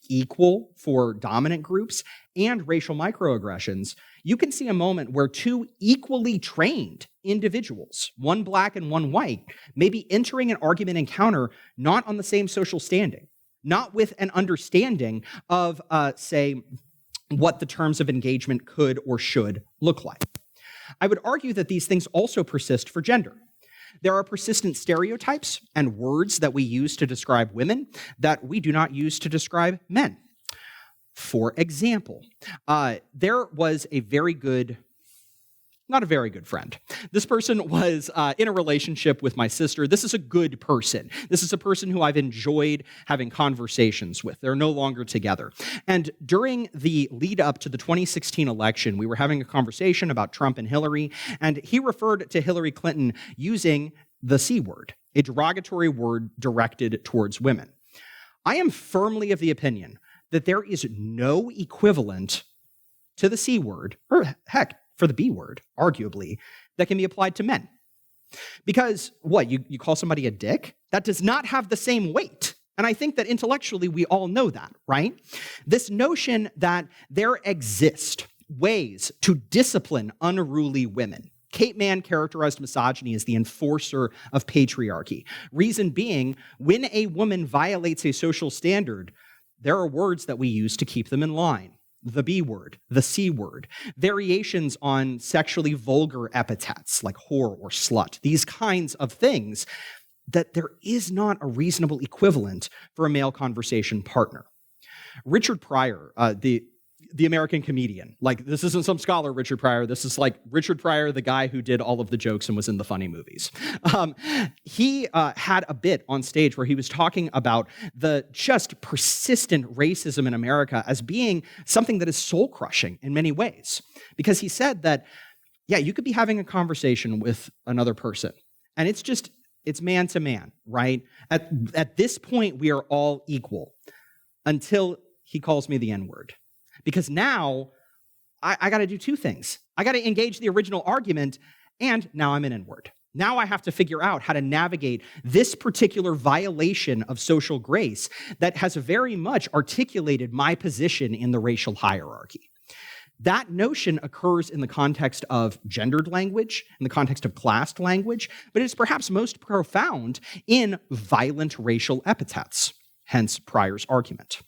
equal for dominant groups, and racial microaggressions, you can see a moment where two equally trained individuals, one Black and one white, may be entering an argument encounter not on the same social standing, not with an understanding of, say, what the terms of engagement could or should look like. I would argue that these things also persist for gender. There are persistent stereotypes and words that we use to describe women that we do not use to describe men. For example, there was a very good, not a very good friend. This person was in a relationship with my sister. This is a good person. This is a person who I've enjoyed having conversations with. They're no longer together. And during the lead up to the 2016 election, we were having a conversation about Trump and Hillary, and he referred to Hillary Clinton using the C word, a derogatory word directed towards women. I am firmly of the opinion that there is no equivalent to the C word, or heck, for the B word, arguably, that can be applied to men. Because, what, you call somebody a dick? That does not have the same weight. And I think that intellectually we all know that, right? This notion that there exist ways to discipline unruly women. Kate Mann characterized misogyny as the enforcer of patriarchy. Reason being, when a woman violates a social standard, there are words that we use to keep them in line. The B word, the C word, variations on sexually vulgar epithets like whore or slut, these kinds of things that there is not a reasonable equivalent for a male conversation partner. Richard Pryor, the American comedian, like, this isn't some scholar Richard Pryor, this is like Richard Pryor, the guy who did all of the jokes and was in the funny movies. He had a bit on stage where he was talking about the just persistent racism in America as being something that is soul-crushing in many ways. Because he said that, yeah, you could be having a conversation with another person, and it's man to man, right? At this point, we are all equal until he calls me the N-word. Because now I got to do two things. I got to engage the original argument, and now I'm an N-word. Now I have to figure out how to navigate this particular violation of social grace that has very much articulated my position in the racial hierarchy. That notion occurs in the context of gendered language, in the context of classed language, but it is perhaps most profound in violent racial epithets, hence Pryor's argument.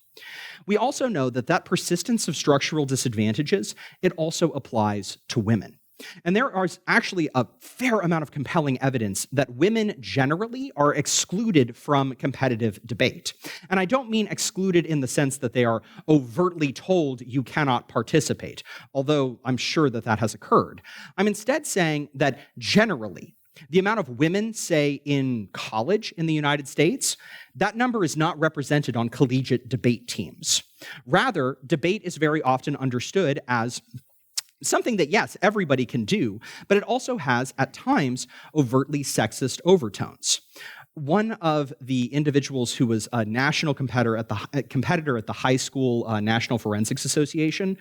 We also know that persistence of structural disadvantages, it also applies to women. And there is actually a fair amount of compelling evidence that women generally are excluded from competitive debate. And I don't mean excluded in the sense that they are overtly told you cannot participate, although I'm sure that that has occurred. I'm instead saying that generally, the amount of women, say, in college in the United States, that number is not represented on collegiate debate teams. Rather, debate is very often understood as something that, yes, everybody can do, but it also has, at times, overtly sexist overtones. One of the individuals who was a national competitor at the high school National Forensics Association,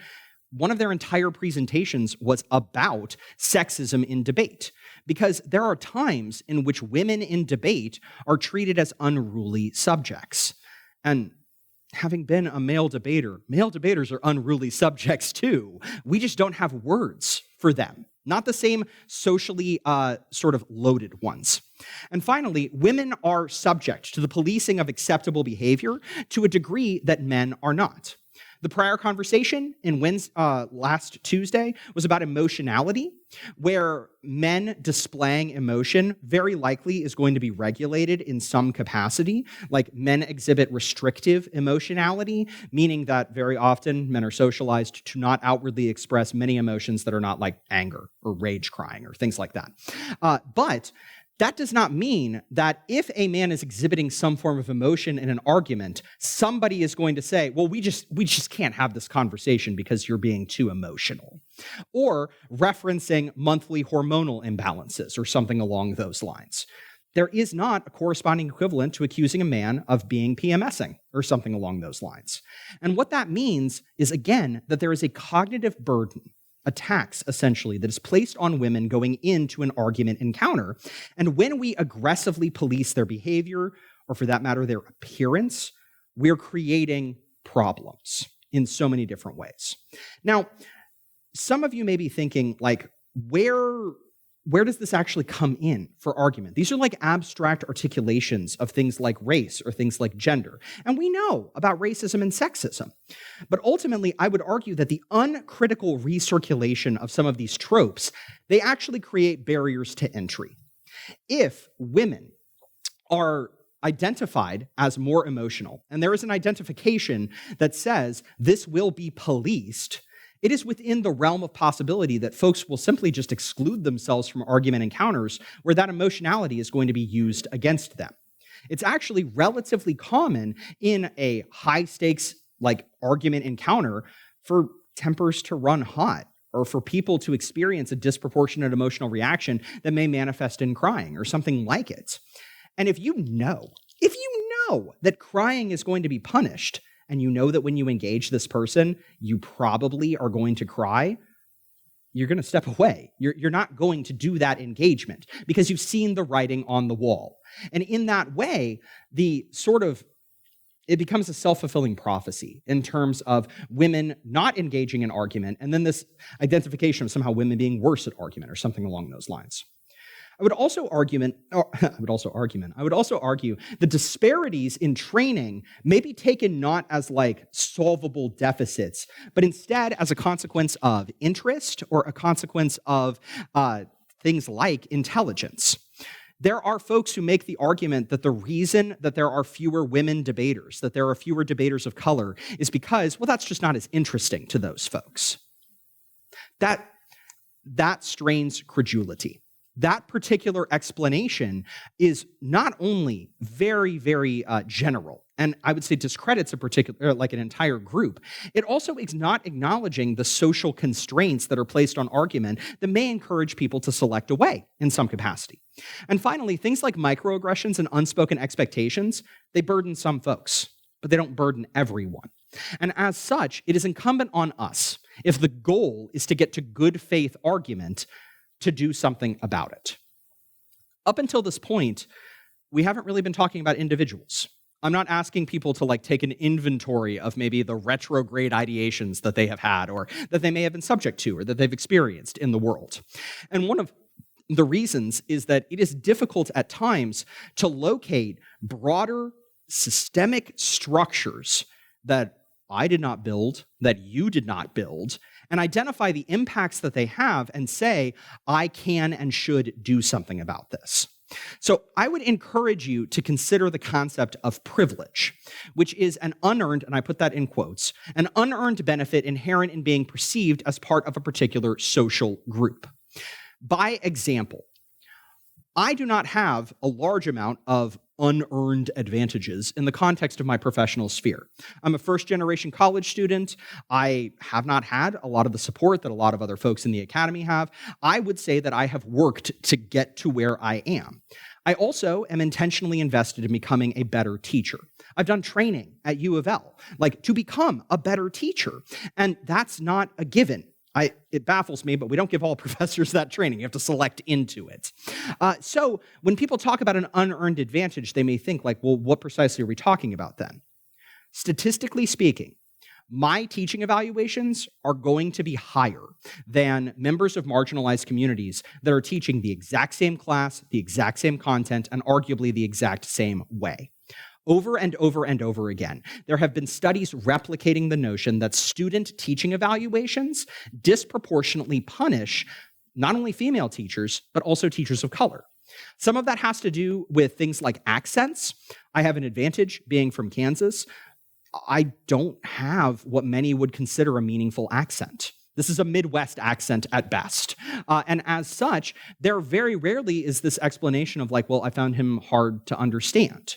one of their entire presentations was about sexism in debate, because there are times in which women in debate are treated as unruly subjects. And having been a male debaters are unruly subjects too. We just don't have words for them. Not the same socially sort of loaded ones. And finally, women are subject to the policing of acceptable behavior to a degree that men are not. The prior conversation in last Tuesday was about emotionality, where men displaying emotion very likely is going to be regulated in some capacity. Like men exhibit restrictive emotionality, meaning that very often men are socialized to not outwardly express many emotions that are not like anger or rage crying or things like that. But that does not mean that if a man is exhibiting some form of emotion in an argument, somebody is going to say, well, we just can't have this conversation because you're being too emotional. Or referencing monthly hormonal imbalances or something along those lines. There is not a corresponding equivalent to accusing a man of being PMSing or something along those lines. And what that means is, again, that there is a cognitive burden, a tax, essentially, that is placed on women going into an argument encounter. And when we aggressively police their behavior, or for that matter, their appearance, we're creating problems in so many different ways. Now, some of you may be thinking, like, where does this actually come in for argument? These are like abstract articulations of things like race or things like gender. And we know about racism and sexism. But ultimately, I would argue that the uncritical recirculation of some of these tropes, they actually create barriers to entry. If women are identified as more emotional, and there is an identification that says this will be policed, it is within the realm of possibility that folks will simply just exclude themselves from argument encounters where that emotionality is going to be used against them. It's actually relatively common in a high-stakes like argument encounter for tempers to run hot or for people to experience a disproportionate emotional reaction that may manifest in crying or something like it. And if you know that crying is going to be punished, and you know that when you engage this person, you probably are going to cry, you're going to step away. You're not going to do that engagement because you've seen the writing on the wall. And in that way, it becomes a self-fulfilling prophecy in terms of women not engaging in argument, and then this identification of somehow women being worse at argument or something along those lines. I would also argue the disparities in training may be taken not as like solvable deficits, but instead as a consequence of interest or a consequence of things like intelligence. There are folks who make the argument that the reason that there are fewer women debaters, that there are fewer debaters of color, is because, well, that's just not as interesting to those folks. That strains credulity. That particular explanation is not only very, very general, and I would say discredits an entire group. It also is not acknowledging the social constraints that are placed on argument that may encourage people to select away in some capacity. And finally, things like microaggressions and unspoken expectations, they burden some folks, but they don't burden everyone. And as such, it is incumbent on us, if the goal is to get to good faith argument, to do something about it. Up until this point, we haven't really been talking about individuals. I'm not asking people to take an inventory of maybe the retrograde ideations that they have had or that they may have been subject to or that they've experienced in the world. And one of the reasons is that it is difficult at times to locate broader systemic structures that I did not build, that you did not build, and identify the impacts that they have and say, I can and should do something about this. So I would encourage you to consider the concept of privilege, which is an unearned, and I put that in quotes, an unearned benefit inherent in being perceived as part of a particular social group. By example, I do not have a large amount of unearned advantages in the context of my professional sphere. I'm a first-generation college student. I have not had a lot of the support that a lot of other folks in the academy have. I would say that I have worked to get to where I am. I also am intentionally invested in becoming a better teacher. I've done training at UofL, to become a better teacher, and that's not a given. It baffles me, but we don't give all professors that training. You have to select into it. So when people talk about an unearned advantage, they may think well, what precisely are we talking about then? Statistically speaking, my teaching evaluations are going to be higher than members of marginalized communities that are teaching the exact same class, the exact same content, and arguably the exact same way. Over and over and over again, there have been studies replicating the notion that student teaching evaluations disproportionately punish not only female teachers, but also teachers of color. Some of that has to do with things like accents. I have an advantage being from Kansas. I don't have what many would consider a meaningful accent. This is a Midwest accent at best. And as such, there very rarely is this explanation of like, well, I found him hard to understand.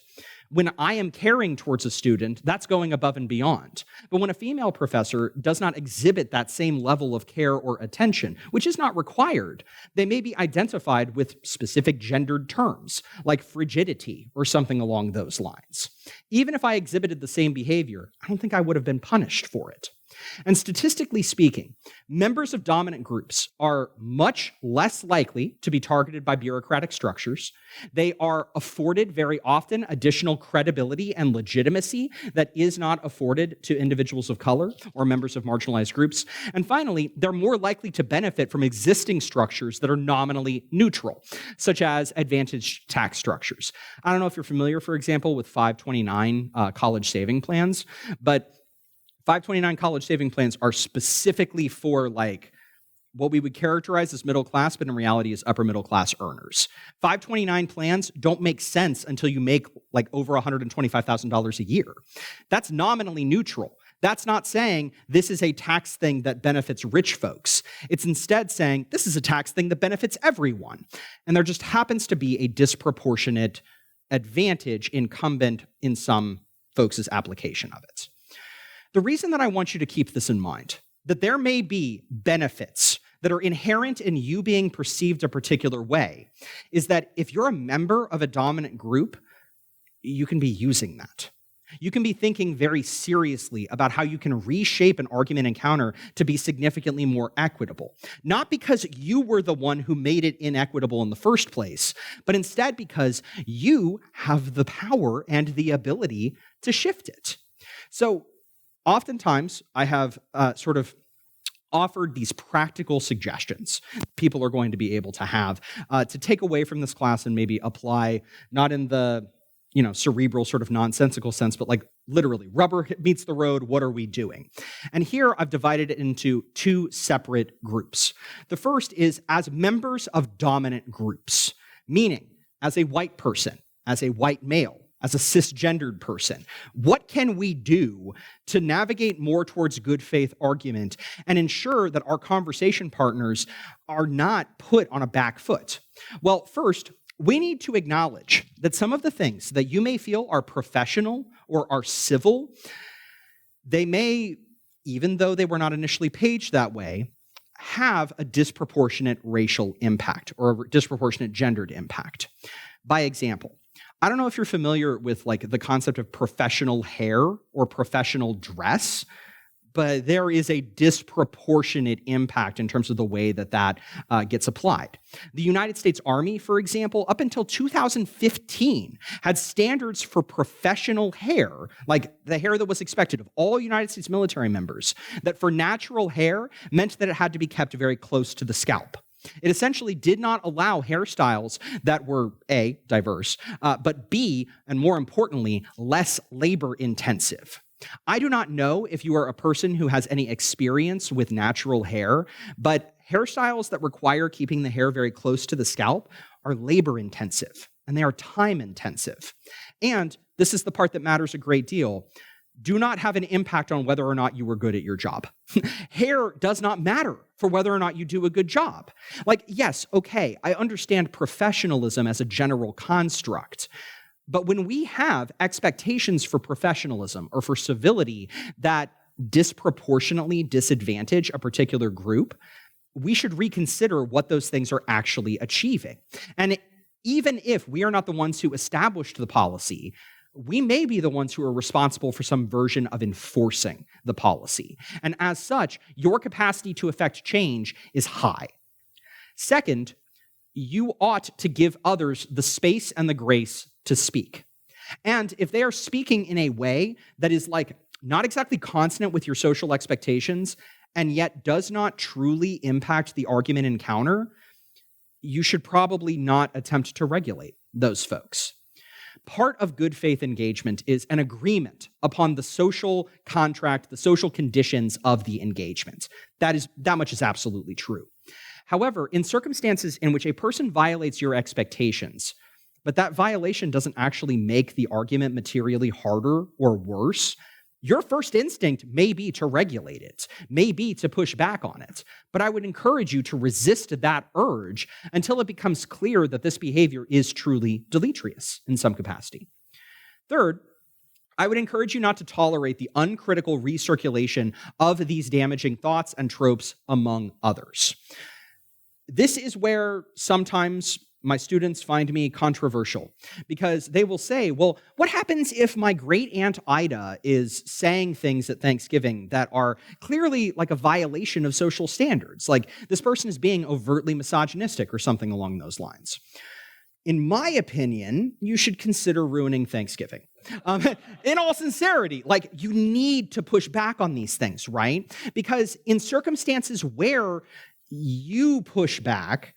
When I am caring towards a student, that's going above and beyond. But when a female professor does not exhibit that same level of care or attention, which is not required, they may be identified with specific gendered terms, like frigidity or something along those lines. Even if I exhibited the same behavior, I don't think I would have been punished for it. And statistically speaking, members of dominant groups are much less likely to be targeted by bureaucratic structures. They are afforded very often additional credibility and legitimacy that is not afforded to individuals of color or members of marginalized groups. And finally, they're more likely to benefit from existing structures that are nominally neutral, such as advantage tax structures. I don't know if you're familiar, for example, with 529 college saving plans, but 529 college saving plans are specifically for like what we would characterize as middle class, but in reality is upper middle class earners. 529 plans don't make sense until you make like over $125,000 a year. That's nominally neutral. That's not saying this is a tax thing that benefits rich folks. It's instead saying this is a tax thing that benefits everyone. And there just happens to be a disproportionate advantage incumbent in some folks' application of it. The reason that I want you to keep this in mind, that there may be benefits that are inherent in you being perceived a particular way, is that if you're a member of a dominant group, you can be using that. You can be thinking very seriously about how you can reshape an argument encounter to be significantly more equitable. Not because you were the one who made it inequitable in the first place, but instead because you have the power and the ability to shift it. So, oftentimes, I have sort of offered these practical suggestions people are going to be able to have to take away from this class and maybe apply, not in the cerebral sort of nonsensical sense, but like literally, rubber meets the road, what are we doing? And here I've divided it into two separate groups. The first is as members of dominant groups, meaning as a white person, as a white male, as a cisgendered person. What can we do to navigate more towards good faith argument and ensure that our conversation partners are not put on a back foot? Well, first, we need to acknowledge that some of the things that you may feel are professional or are civil, they may, even though they were not initially paged that way, have a disproportionate racial impact or a disproportionate gendered impact. By example, I don't know if you're familiar with like the concept of professional hair or professional dress, but there is a disproportionate impact in terms of the way that gets applied. The United States Army, for example, up until 2015, had standards for professional hair, like the hair that was expected of all United States military members, that for natural hair meant that it had to be kept very close to the scalp. It essentially did not allow hairstyles that were A, diverse, but B, and more importantly, less labor intensive. I do not know if you are a person who has any experience with natural hair, but hairstyles that require keeping the hair very close to the scalp are labor intensive, and they are time intensive. And this is the part that matters a great deal. Do not have an impact on whether or not you were good at your job. Hair does not matter for whether or not you do a good job. Like, yes, okay, I understand professionalism as a general construct, but when we have expectations for professionalism or for civility that disproportionately disadvantage a particular group, we should reconsider what those things are actually achieving. And even if we are not the ones who established the policy, we may be the ones who are responsible for some version of enforcing the policy. And as such, your capacity to affect change is high. Second, you ought to give others the space and the grace to speak. And if they are speaking in a way that is like not exactly consonant with your social expectations and yet does not truly impact the argument encounter, you should probably not attempt to regulate those folks. Part of good faith engagement is an agreement upon the social contract, the social conditions of the engagement. That much is absolutely true. However, in circumstances in which a person violates your expectations, but that violation doesn't actually make the argument materially harder or worse, your first instinct may be to regulate it, may be to push back on it. But I would encourage you to resist that urge until it becomes clear that this behavior is truly deleterious in some capacity. Third, I would encourage you not to tolerate the uncritical recirculation of these damaging thoughts and tropes among others. This is where sometimes my students find me controversial because they will say, well, what happens if my great aunt Ida is saying things at Thanksgiving that are clearly like a violation of social standards? Like this person is being overtly misogynistic or something along those lines. In my opinion, you should consider ruining Thanksgiving. In all sincerity, like you need to push back on these things, right? Because in circumstances where you push back,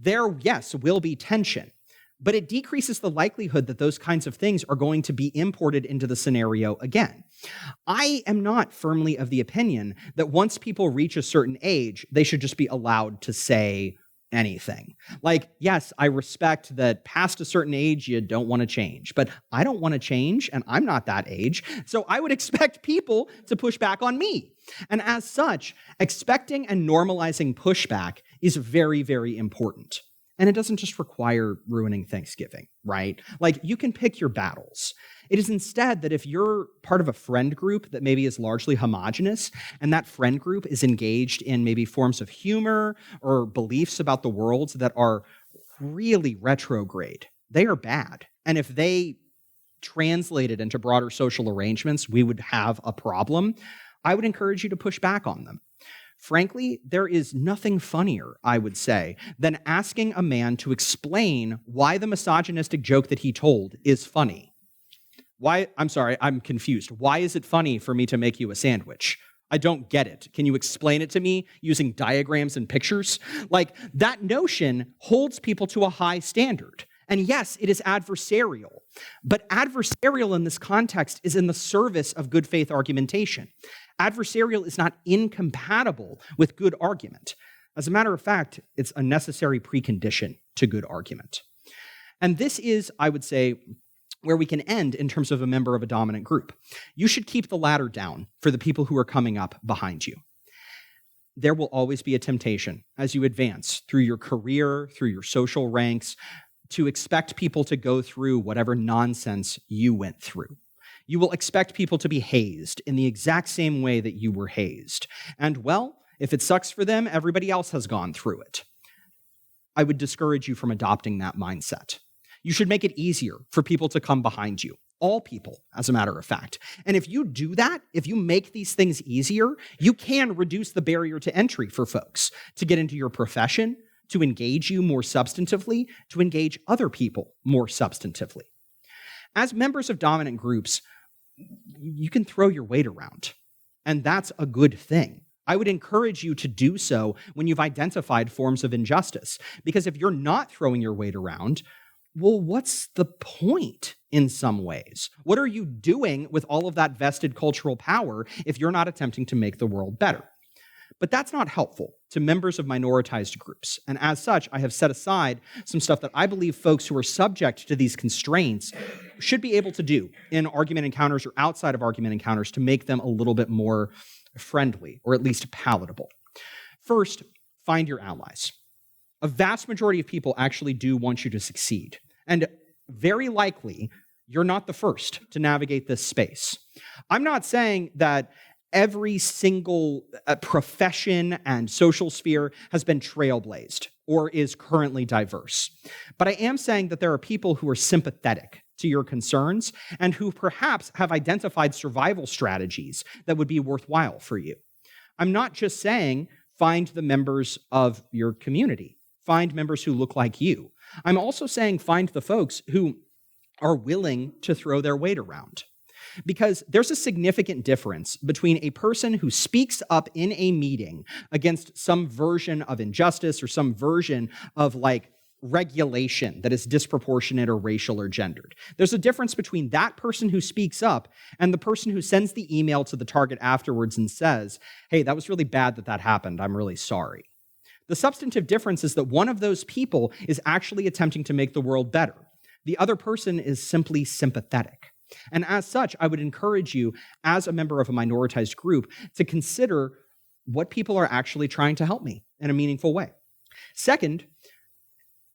there, yes, will be tension, but it decreases the likelihood that those kinds of things are going to be imported into the scenario again. I am not firmly of the opinion that once people reach a certain age, they should just be allowed to say anything. Like, yes, I respect that past a certain age, you don't want to change, but I don't want to change, and I'm not that age, so I would expect people to push back on me. And as such, expecting and normalizing pushback is very, very important. And it doesn't just require ruining Thanksgiving, right? Like, you can pick your battles. It is instead that if you're part of a friend group that maybe is largely homogenous, and that friend group is engaged in maybe forms of humor or beliefs about the world that are really retrograde, they are bad. And if they translated into broader social arrangements, we would have a problem. I would encourage you to push back on them. Frankly, there is nothing funnier, I would say, than asking a man to explain why the misogynistic joke that he told is funny. I'm confused. Why is it funny for me to make you a sandwich? I don't get it. Can you explain it to me using diagrams and pictures? Like, that notion holds people to a high standard. And yes, it is adversarial, but adversarial in this context is in the service of good faith argumentation. Adversarial is not incompatible with good argument. As a matter of fact, it's a necessary precondition to good argument. And this is, I would say, where we can end in terms of a member of a dominant group. You should keep the ladder down for the people who are coming up behind you. There will always be a temptation as you advance through your career, through your social ranks, to expect people to go through whatever nonsense you went through. You will expect people to be hazed in the exact same way that you were hazed. And well, if it sucks for them, everybody else has gone through it. I would discourage you from adopting that mindset. You should make it easier for people to come behind you. All people, as a matter of fact. And if you do that, if you make these things easier, you can reduce the barrier to entry for folks to get into your profession, to engage you more substantively, to engage other people more substantively. As members of dominant groups, you can throw your weight around, and that's a good thing. I would encourage you to do so when you've identified forms of injustice, because if you're not throwing your weight around, well, what's the point in some ways? What are you doing with all of that vested cultural power if you're not attempting to make the world better? But that's not helpful to members of minoritized groups. And as such, I have set aside some stuff that I believe folks who are subject to these constraints should be able to do in argument encounters or outside of argument encounters to make them a little bit more friendly or at least palatable. First, find your allies. A vast majority of people actually do want you to succeed. And very likely, you're not the first to navigate this space. I'm not saying that every single profession and social sphere has been trailblazed or is currently diverse. But I am saying that there are people who are sympathetic to your concerns and who perhaps have identified survival strategies that would be worthwhile for you. I'm not just saying find the members of your community, find members who look like you. I'm also saying find the folks who are willing to throw their weight around. Because there's a significant difference between a person who speaks up in a meeting against some version of injustice or some version of regulation that is disproportionate or racial or gendered. There's a difference between that person who speaks up and the person who sends the email to the target afterwards and says, hey, that was really bad that happened. I'm really sorry. The substantive difference is that one of those people is actually attempting to make the world better. The other person is simply sympathetic. And as such, I would encourage you, as a member of a minoritized group, to consider what people are actually trying to help me in a meaningful way. Second,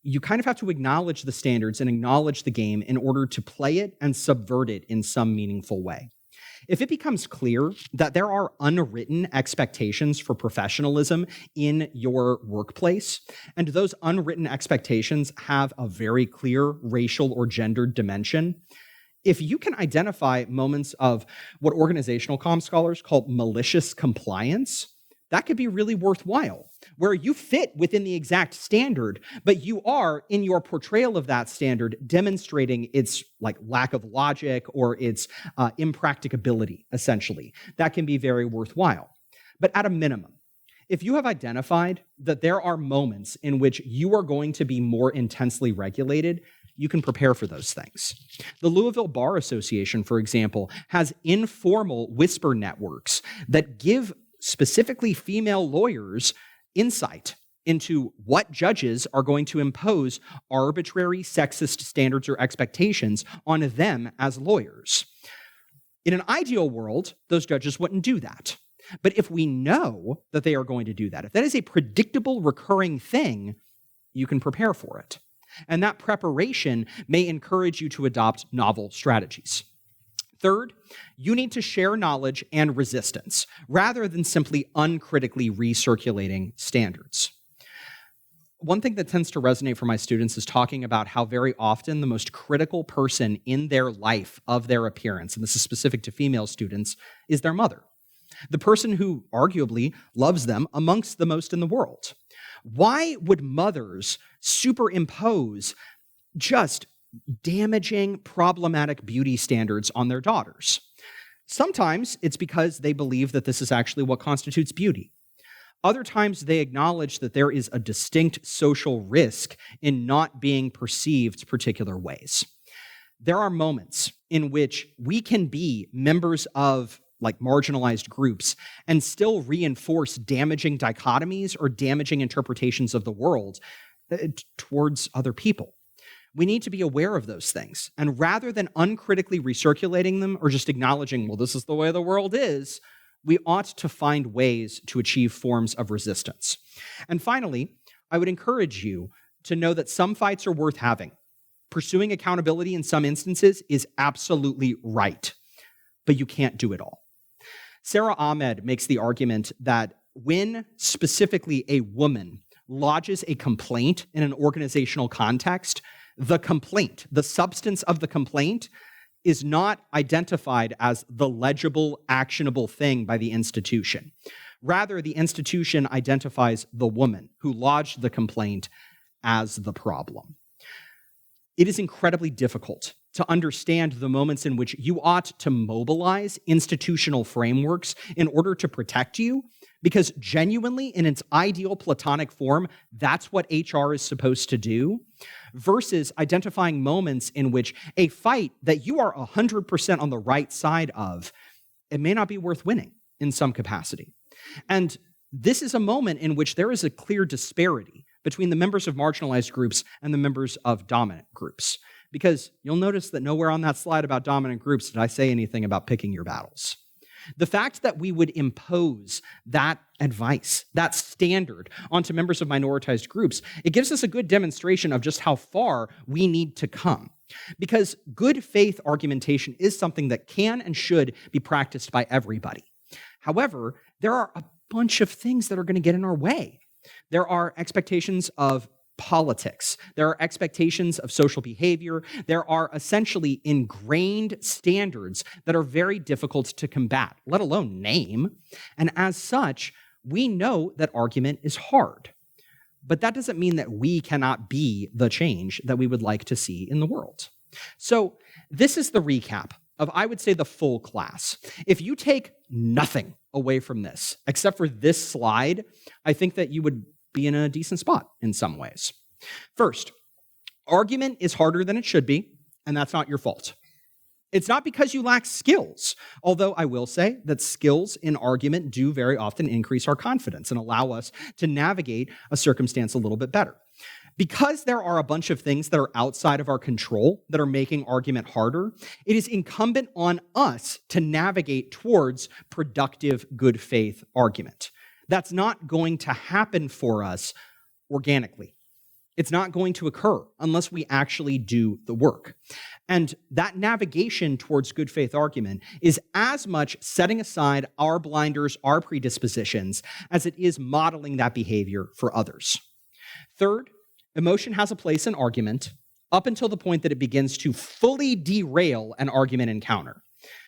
you kind of have to acknowledge the standards and acknowledge the game in order to play it and subvert it in some meaningful way. If it becomes clear that there are unwritten expectations for professionalism in your workplace, and those unwritten expectations have a very clear racial or gendered dimension, if you can identify moments of what organizational comm scholars call malicious compliance, that could be really worthwhile, where you fit within the exact standard, but you are, in your portrayal of that standard, demonstrating its lack of logic or its impracticability, essentially. That can be very worthwhile. But at a minimum, if you have identified that there are moments in which you are going to be more intensely regulated, you can prepare for those things. The Louisville Bar Association, for example, has informal whisper networks that give specifically female lawyers insight into what judges are going to impose arbitrary sexist standards or expectations on them as lawyers. In an ideal world, those judges wouldn't do that. But if we know that they are going to do that, if that is a predictable, recurring thing, you can prepare for it. And that preparation may encourage you to adopt novel strategies. Third, you need to share knowledge and resistance, rather than simply uncritically recirculating standards. One thing that tends to resonate for my students is talking about how very often the most critical person in their life of their appearance, and this is specific to female students, is their mother. The person who arguably loves them amongst the most in the world. Why would mothers superimpose just damaging, problematic beauty standards on their daughters? Sometimes it's because they believe that this is actually what constitutes beauty. Other times they acknowledge that there is a distinct social risk in not being perceived particular ways. There are moments in which we can be members of marginalized groups and still reinforce damaging dichotomies or damaging interpretations of the world towards other people. We need to be aware of those things. And rather than uncritically recirculating them or just acknowledging, well, this is the way the world is, we ought to find ways to achieve forms of resistance. And finally, I would encourage you to know that some fights are worth having. Pursuing accountability in some instances is absolutely right, but you can't do it all. Sarah Ahmed makes the argument that when specifically a woman lodges a complaint in an organizational context, the complaint, the substance of the complaint, is not identified as the legible, actionable thing by the institution. Rather, the institution identifies the woman who lodged the complaint as the problem. It is incredibly difficult to understand the moments in which you ought to mobilize institutional frameworks in order to protect you, because genuinely, in its ideal platonic form, that's what HR is supposed to do, versus identifying moments in which a fight that you are 100% on the right side of, it may not be worth winning in some capacity. And this is a moment in which there is a clear disparity between the members of marginalized groups and the members of dominant groups. Because you'll notice that nowhere on that slide about dominant groups did I say anything about picking your battles. The fact that we would impose that advice, that standard, onto members of minoritized groups, it gives us a good demonstration of just how far we need to come. Because good faith argumentation is something that can and should be practiced by everybody. However, there are a bunch of things that are going to get in our way. There are expectations of politics. There are expectations of social behavior. There are essentially ingrained standards that are very difficult to combat, let alone name. And as such, we know that argument is hard. But that doesn't mean that we cannot be the change that we would like to see in the world. So this is the recap of, I would say, the full class. If you take nothing away from this, except for this slide, I think that you would be in a decent spot in some ways. First, argument is harder than it should be, and that's not your fault. It's not because you lack skills, although I will say that skills in argument do very often increase our confidence and allow us to navigate a circumstance a little bit better. Because there are a bunch of things that are outside of our control that are making argument harder, it is incumbent on us to navigate towards productive, good faith argument. That's not going to happen for us organically. It's not going to occur unless we actually do the work. And that navigation towards good faith argument is as much setting aside our blinders, our predispositions, as it is modeling that behavior for others. Third, emotion has a place in argument up until the point that it begins to fully derail an argument encounter.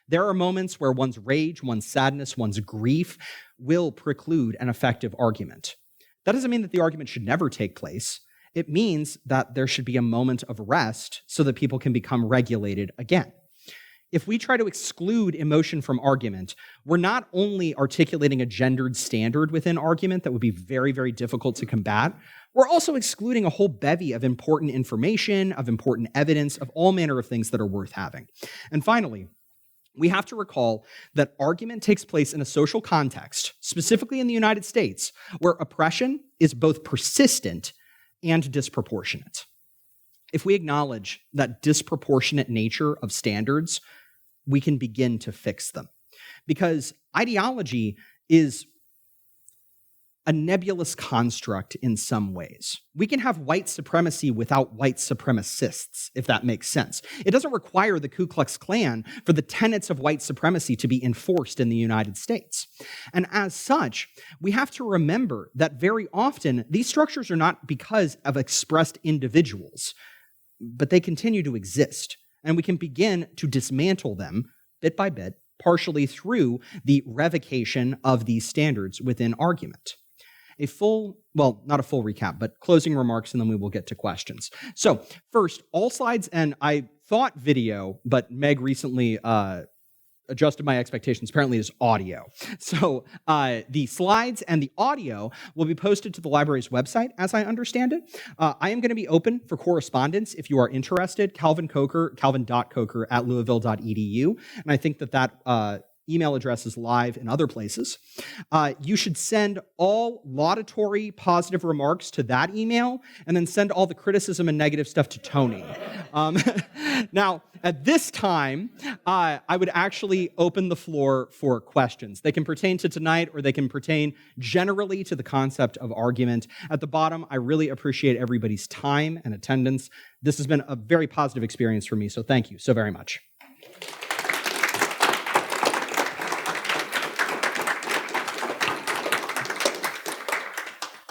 There are moments where one's rage, one's sadness, one's grief will preclude an effective argument. That doesn't mean that the argument should never take place. It means that there should be a moment of rest so that people can become regulated again. If we try to exclude emotion from argument, we're not only articulating a gendered standard within argument that would be very, very difficult to combat, we're also excluding a whole bevy of important information, of important evidence, of all manner of things that are worth having. And finally, we have to recall that argument takes place in a social context, specifically in the United States, where oppression is both persistent and disproportionate. If we acknowledge that disproportionate nature of standards, we can begin to fix them. Because ideology is a nebulous construct in some ways. We can have white supremacy without white supremacists, if that makes sense. It doesn't require the Ku Klux Klan for the tenets of white supremacy to be enforced in the United States. And as such, we have to remember that very often these structures are not because of expressed individuals, but they continue to exist. And we can begin to dismantle them bit by bit, partially through the revocation of these standards within argument. Not a full recap, but closing remarks, and then we will get to questions. So first, all slides, and I thought video, but Meg recently adjusted my expectations. Apparently it's audio. So the slides and the audio will be posted to the library's website, as I understand it. I am going to be open for correspondence if you are interested. calvin.coker@louisville.edu. And I think that email address is live in other places. You should send all laudatory positive remarks to that email, and then send all the criticism and negative stuff to Tony. Now, at this time, I would actually open the floor for questions. They can pertain to tonight, or they can pertain generally to the concept of argument. At the bottom, I really appreciate everybody's time and attendance. This has been a very positive experience for me, so thank you so very much.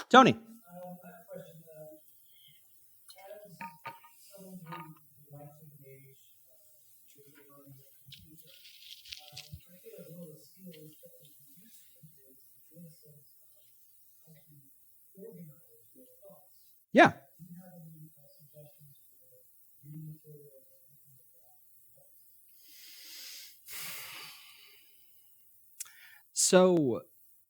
Tony. Yeah. So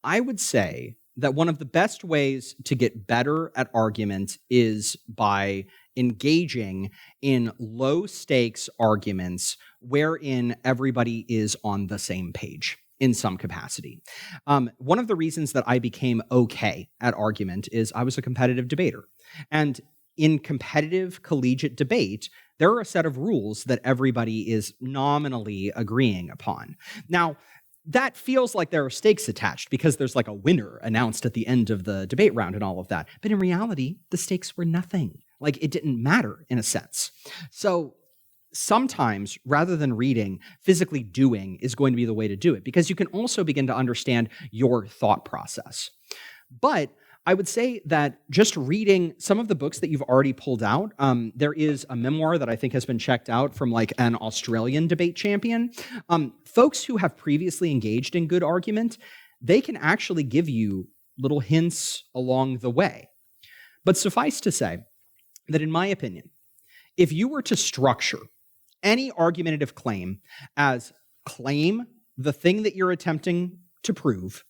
I would say that one of the best ways to get better at argument is by engaging in low-stakes arguments wherein everybody is on the same page in some capacity. One of the reasons that I became okay at argument is I was a competitive debater. And in competitive collegiate debate, there are a set of rules that everybody is nominally agreeing upon. Now, that feels like there are stakes attached because there's like a winner announced at the end of the debate round and all of that. But in reality, the stakes were nothing. Like, it didn't matter in a sense. So sometimes, rather than reading, physically doing is going to be the way to do it, because you can also begin to understand your thought process. But I would say that just reading some of the books that you've already pulled out, there is a memoir that I think has been checked out from like an Australian debate champion. Folks who have previously engaged in good argument, they can actually give you little hints along the way. But suffice to say that in my opinion, if you were to structure any argumentative claim as claim, the thing that you're attempting to prove,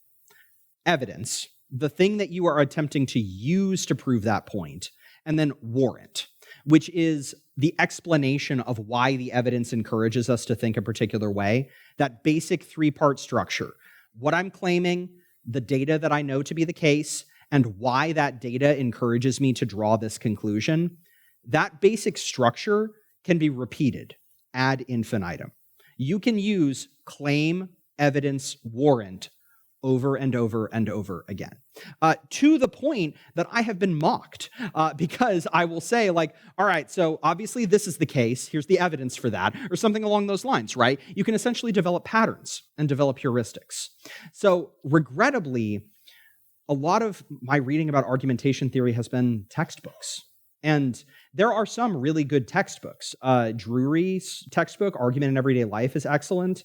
evidence, the thing that you are attempting to use to prove that point, and then warrant, which is the explanation of why the evidence encourages us to think a particular way. That basic three-part structure: what I'm claiming, the data that I know to be the case, and why that data encourages me to draw this conclusion. That basic structure can be repeated ad infinitum. You can use claim, evidence, warrant over and over and over again, to the point that I have been mocked because I will say, like, all right, so obviously this is the case, here's the evidence for that, or something along those lines, right? You can essentially develop patterns and develop heuristics. So regrettably, a lot of my reading about argumentation theory has been textbooks. And there are some really good textbooks. Drury's textbook, Argument in Everyday Life, is excellent.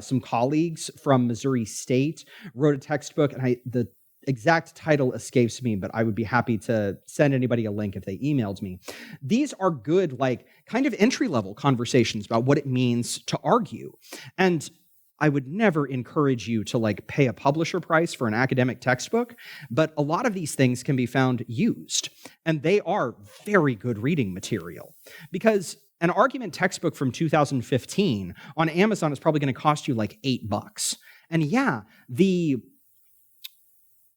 Some colleagues from Missouri State wrote a textbook, and the exact title escapes me, but I would be happy to send anybody a link if they emailed me. These are good, like, kind of entry-level conversations about what it means to argue. And I would never encourage you to, like, pay a publisher price for an academic textbook, but a lot of these things can be found used, and they are very good reading material. Because an argument textbook from 2015 on Amazon is probably going to cost you like $8. And yeah, the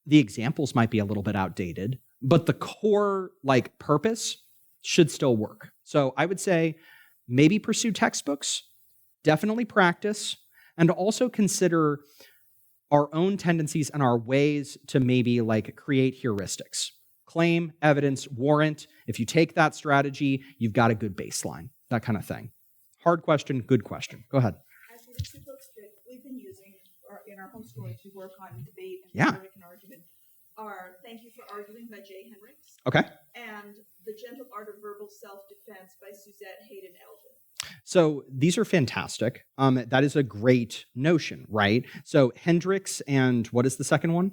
examples might be a little bit outdated, but the core, like, purpose should still work. So I would say maybe pursue textbooks, definitely practice, and also consider our own tendencies and our ways to maybe, like, create heuristics. Claim, evidence, warrant. If you take that strategy, you've got a good baseline, that kind of thing. Hard question, good question. Go ahead. Actually, the two books that we've been using in our homeschooling to work on debate and rhetoric and argument are Thank You for Arguing by Jay Hendricks. Okay. And The Gentle Art of Verbal Self-Defense by Suzette Hayden Elgin. So these are fantastic. That is a great notion, right? So Hendricks and what is the second one?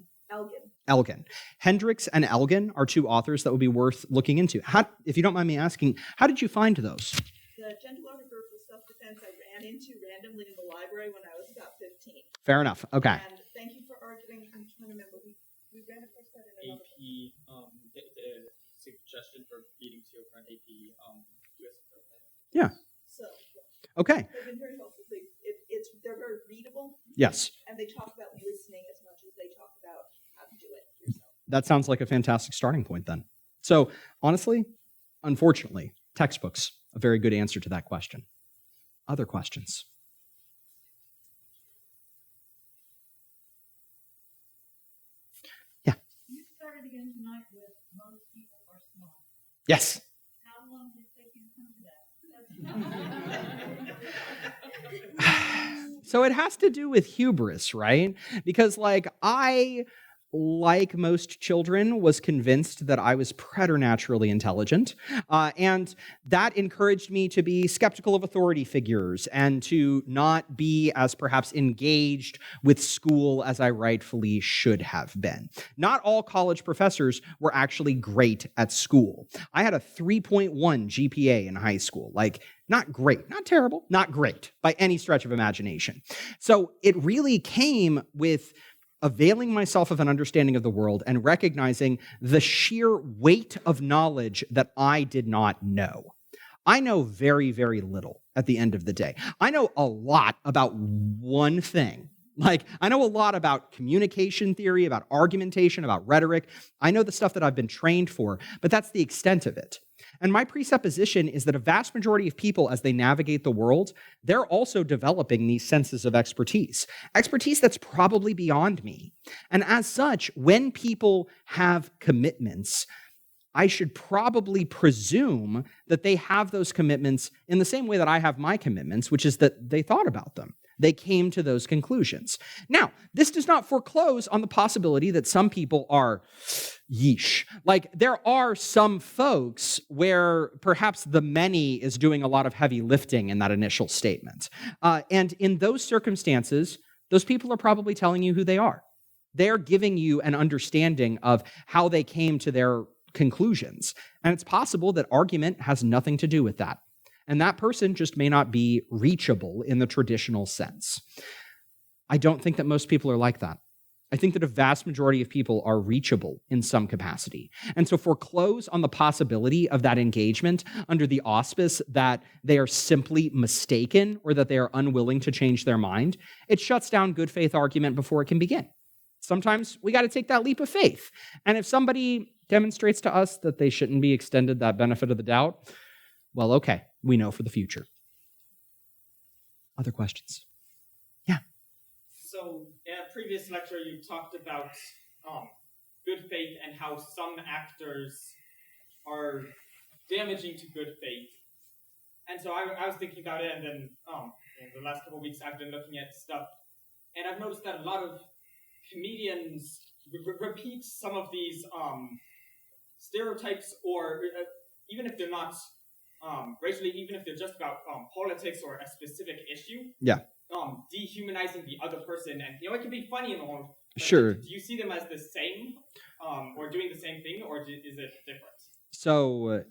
Elgin. Hendricks and Elgin are two authors that would be worth looking into. If you don't mind me asking, how did you find those? The Gentle Art of Verbal Self-Defense I ran into randomly in the library when I was about 15. Fair enough. Okay. And Thank You for Arguing, I'm trying to remember, we ran across that in another AP, the suggestion for reading to your friend AP, US. Yeah. So, okay. They've been very helpful. They're very readable. Yes. And they talk about listening as much as they talk about how to do it yourself. That sounds like a fantastic starting point then. So honestly, unfortunately, textbooks, a very good answer to that question. Other questions? Yeah. You started again tonight with most people are smart. Yes. How long did it take you to come to that? So it has to do with hubris, right? Because, like, I, like most children, was convinced that I was preternaturally intelligent, and that encouraged me to be skeptical of authority figures and to not be as perhaps engaged with school as I rightfully should have been. Not all college professors were actually great at school. I had a 3.1 GPA in high school, like, not great, not terrible, not great by any stretch of imagination. So it really came with availing myself of an understanding of the world and recognizing the sheer weight of knowledge that I did not know. I know very, very little at the end of the day. I know a lot about one thing. Like, I know a lot about communication theory, about argumentation, about rhetoric. I know the stuff that I've been trained for, but that's the extent of it. And my presupposition is that a vast majority of people, as they navigate the world, they're also developing these senses of expertise that's probably beyond me. And as such, when people have commitments, I should probably presume that they have those commitments in the same way that I have my commitments, which is that they thought about them. They came to those conclusions. Now, this does not foreclose on the possibility that some people are yeesh. Like, there are some folks where perhaps the many is doing a lot of heavy lifting in that initial statement. And in those circumstances, those people are probably telling you who they are. They're giving you an understanding of how they came to their conclusions. And it's possible that argument has nothing to do with that. And that person just may not be reachable in the traditional sense. I don't think that most people are like that. I think that a vast majority of people are reachable in some capacity. And so foreclose on the possibility of that engagement under the auspice that they are simply mistaken or that they are unwilling to change their mind, it shuts down good faith argument before it can begin. Sometimes we got to take that leap of faith. And if somebody demonstrates to us that they shouldn't be extended that benefit of the doubt, well, okay, we know for the future. Other questions? So, in a previous lecture, you talked about good faith and how some actors are damaging to good faith. And so I was thinking about it, and then in the last couple of weeks, I've been looking at stuff, and I've noticed that a lot of comedians repeat some of these stereotypes, or even if they're not racially, even if they're just about politics or a specific issue. Yeah. Dehumanizing the other person, and it can be funny and all. Sure. Do you see them as the same, or doing the same thing, or is it different? So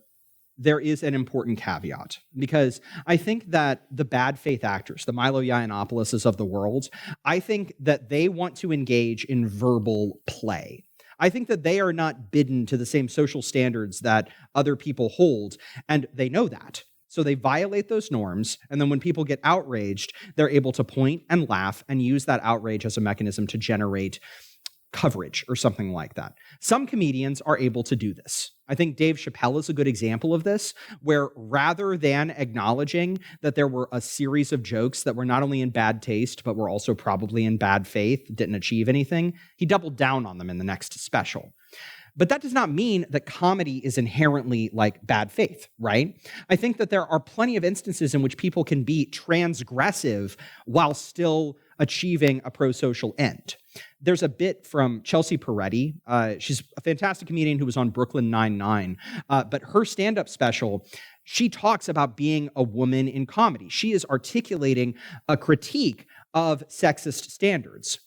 there is an important caveat, because I think that the bad faith actors, the Milo Yiannopoulos of the world, I think that they want to engage in verbal play. I think that they are not bidden to the same social standards that other people hold, and they know that. So they violate those norms, and then when people get outraged, they're able to point and laugh and use that outrage as a mechanism to generate coverage or something like that. Some comedians are able to do this. I think Dave Chappelle is a good example of this, where rather than acknowledging that there were a series of jokes that were not only in bad taste, but were also probably in bad faith, didn't achieve anything, he doubled down on them in the next special. But that does not mean that comedy is inherently like bad faith, right? I think that there are plenty of instances in which people can be transgressive while still achieving a pro-social end. There's a bit from Chelsea Peretti. She's a fantastic comedian who was on Brooklyn Nine-Nine. But her stand-up special, she talks about being a woman in comedy. She is articulating a critique of sexist standards.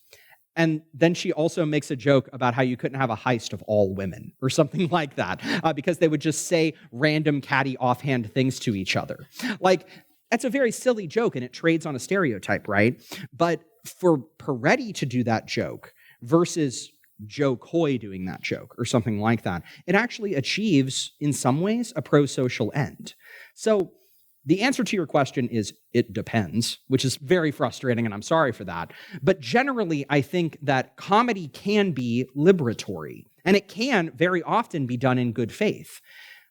And then she also makes a joke about how you couldn't have a heist of all women or something like that, because they would just say random catty offhand things to each other. Like, that's a very silly joke, and it trades on a stereotype, right? But for Peretti to do that joke versus Joe Coy doing that joke or something like that, it actually achieves, in some ways, a pro-social end. So the answer to your question is it depends, which is very frustrating, and I'm sorry for that. But generally, I think that comedy can be liberatory, and it can very often be done in good faith.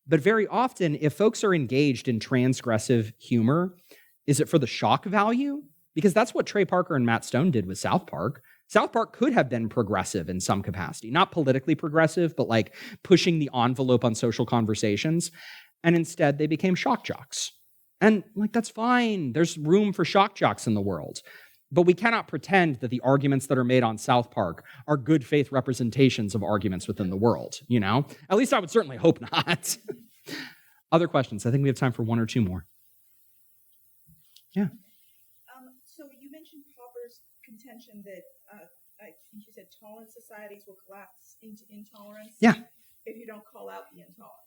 But very often, if folks are engaged in transgressive humor, is it for the shock value? Because that's what Trey Parker and Matt Stone did with South Park. South Park could have been progressive in some capacity, not politically progressive, but like pushing the envelope on social conversations. And instead, they became shock jocks. And like, that's fine. There's room for shock jocks in the world. But we cannot pretend that the arguments that are made on South Park are good faith representations of arguments within the world, you know? At least I would certainly hope not. Other questions? I think we have time for one or two more. Yeah. So you mentioned Popper's contention that I think you said tolerant societies will collapse into intolerance. Yeah. If you don't call out the intolerance.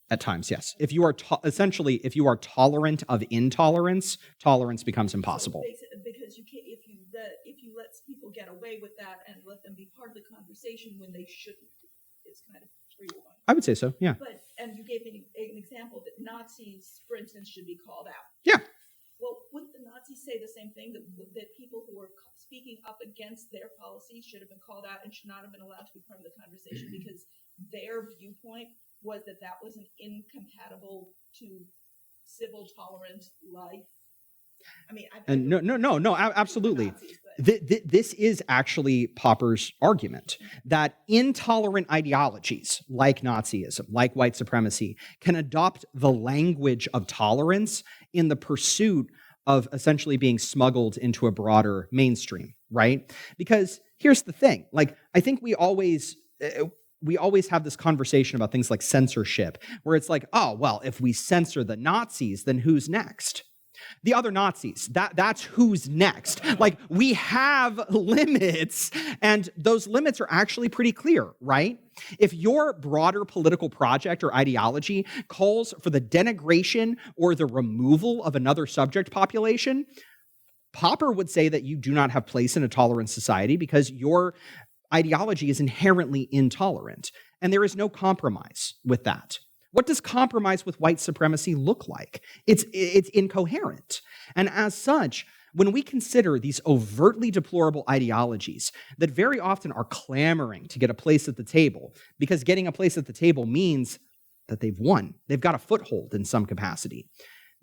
At times, yes. If you are essentially, if you are tolerant of intolerance, tolerance becomes impossible. So because you can't, if you let people get away with that and let them be part of the conversation when they shouldn't, it's kind of where you're going. I would say so, yeah. And you gave me an example that Nazis, for instance, should be called out. Yeah. Well, wouldn't the Nazis say the same thing, that people who were speaking up against their policies should have been called out and should not have been allowed to be part of the conversation because their viewpoint was that was an incompatible to civil tolerant life? I mean, no, absolutely. This is actually Popper's argument, that intolerant ideologies like Nazism, like white supremacy, can adopt the language of tolerance in the pursuit of essentially being smuggled into a broader mainstream, right? Because here's the thing, like, I think we always have this conversation about things like censorship, where it's like, oh, well, if we censor the Nazis, then who's next? The other Nazis, that's who's next. Like, we have limits, and those limits are actually pretty clear, right? If your broader political project or ideology calls for the denigration or the removal of another subject population, Popper would say that you do not have place in a tolerant society because your ideology is inherently intolerant, and there is no compromise with that. What does compromise with white supremacy look like? It's incoherent. And as such, when we consider these overtly deplorable ideologies that very often are clamoring to get a place at the table, because getting a place at the table means that they've won, they've got a foothold in some capacity,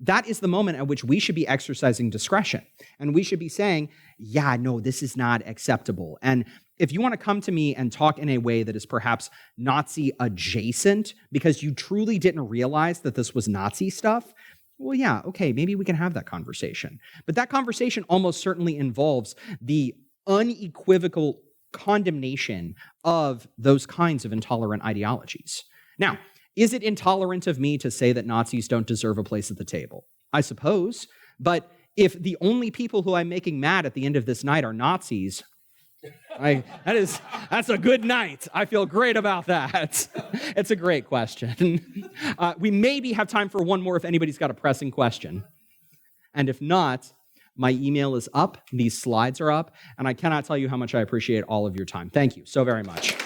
that is the moment at which we should be exercising discretion. And we should be saying, yeah, no, this is not acceptable. And if you want to come to me and talk in a way that is perhaps Nazi adjacent because you truly didn't realize that this was Nazi stuff, well, yeah, okay, maybe we can have that conversation. But that conversation almost certainly involves the unequivocal condemnation of those kinds of intolerant ideologies. Now, is it intolerant of me to say that Nazis don't deserve a place at the table? I suppose. But if the only people who I'm making mad at the end of this night are Nazis, that's a good night. I feel great about that. It's a great question. We maybe have time for one more if anybody's got a pressing question. And if not, my email is up, these slides are up, and I cannot tell you how much I appreciate all of your time. Thank you so very much.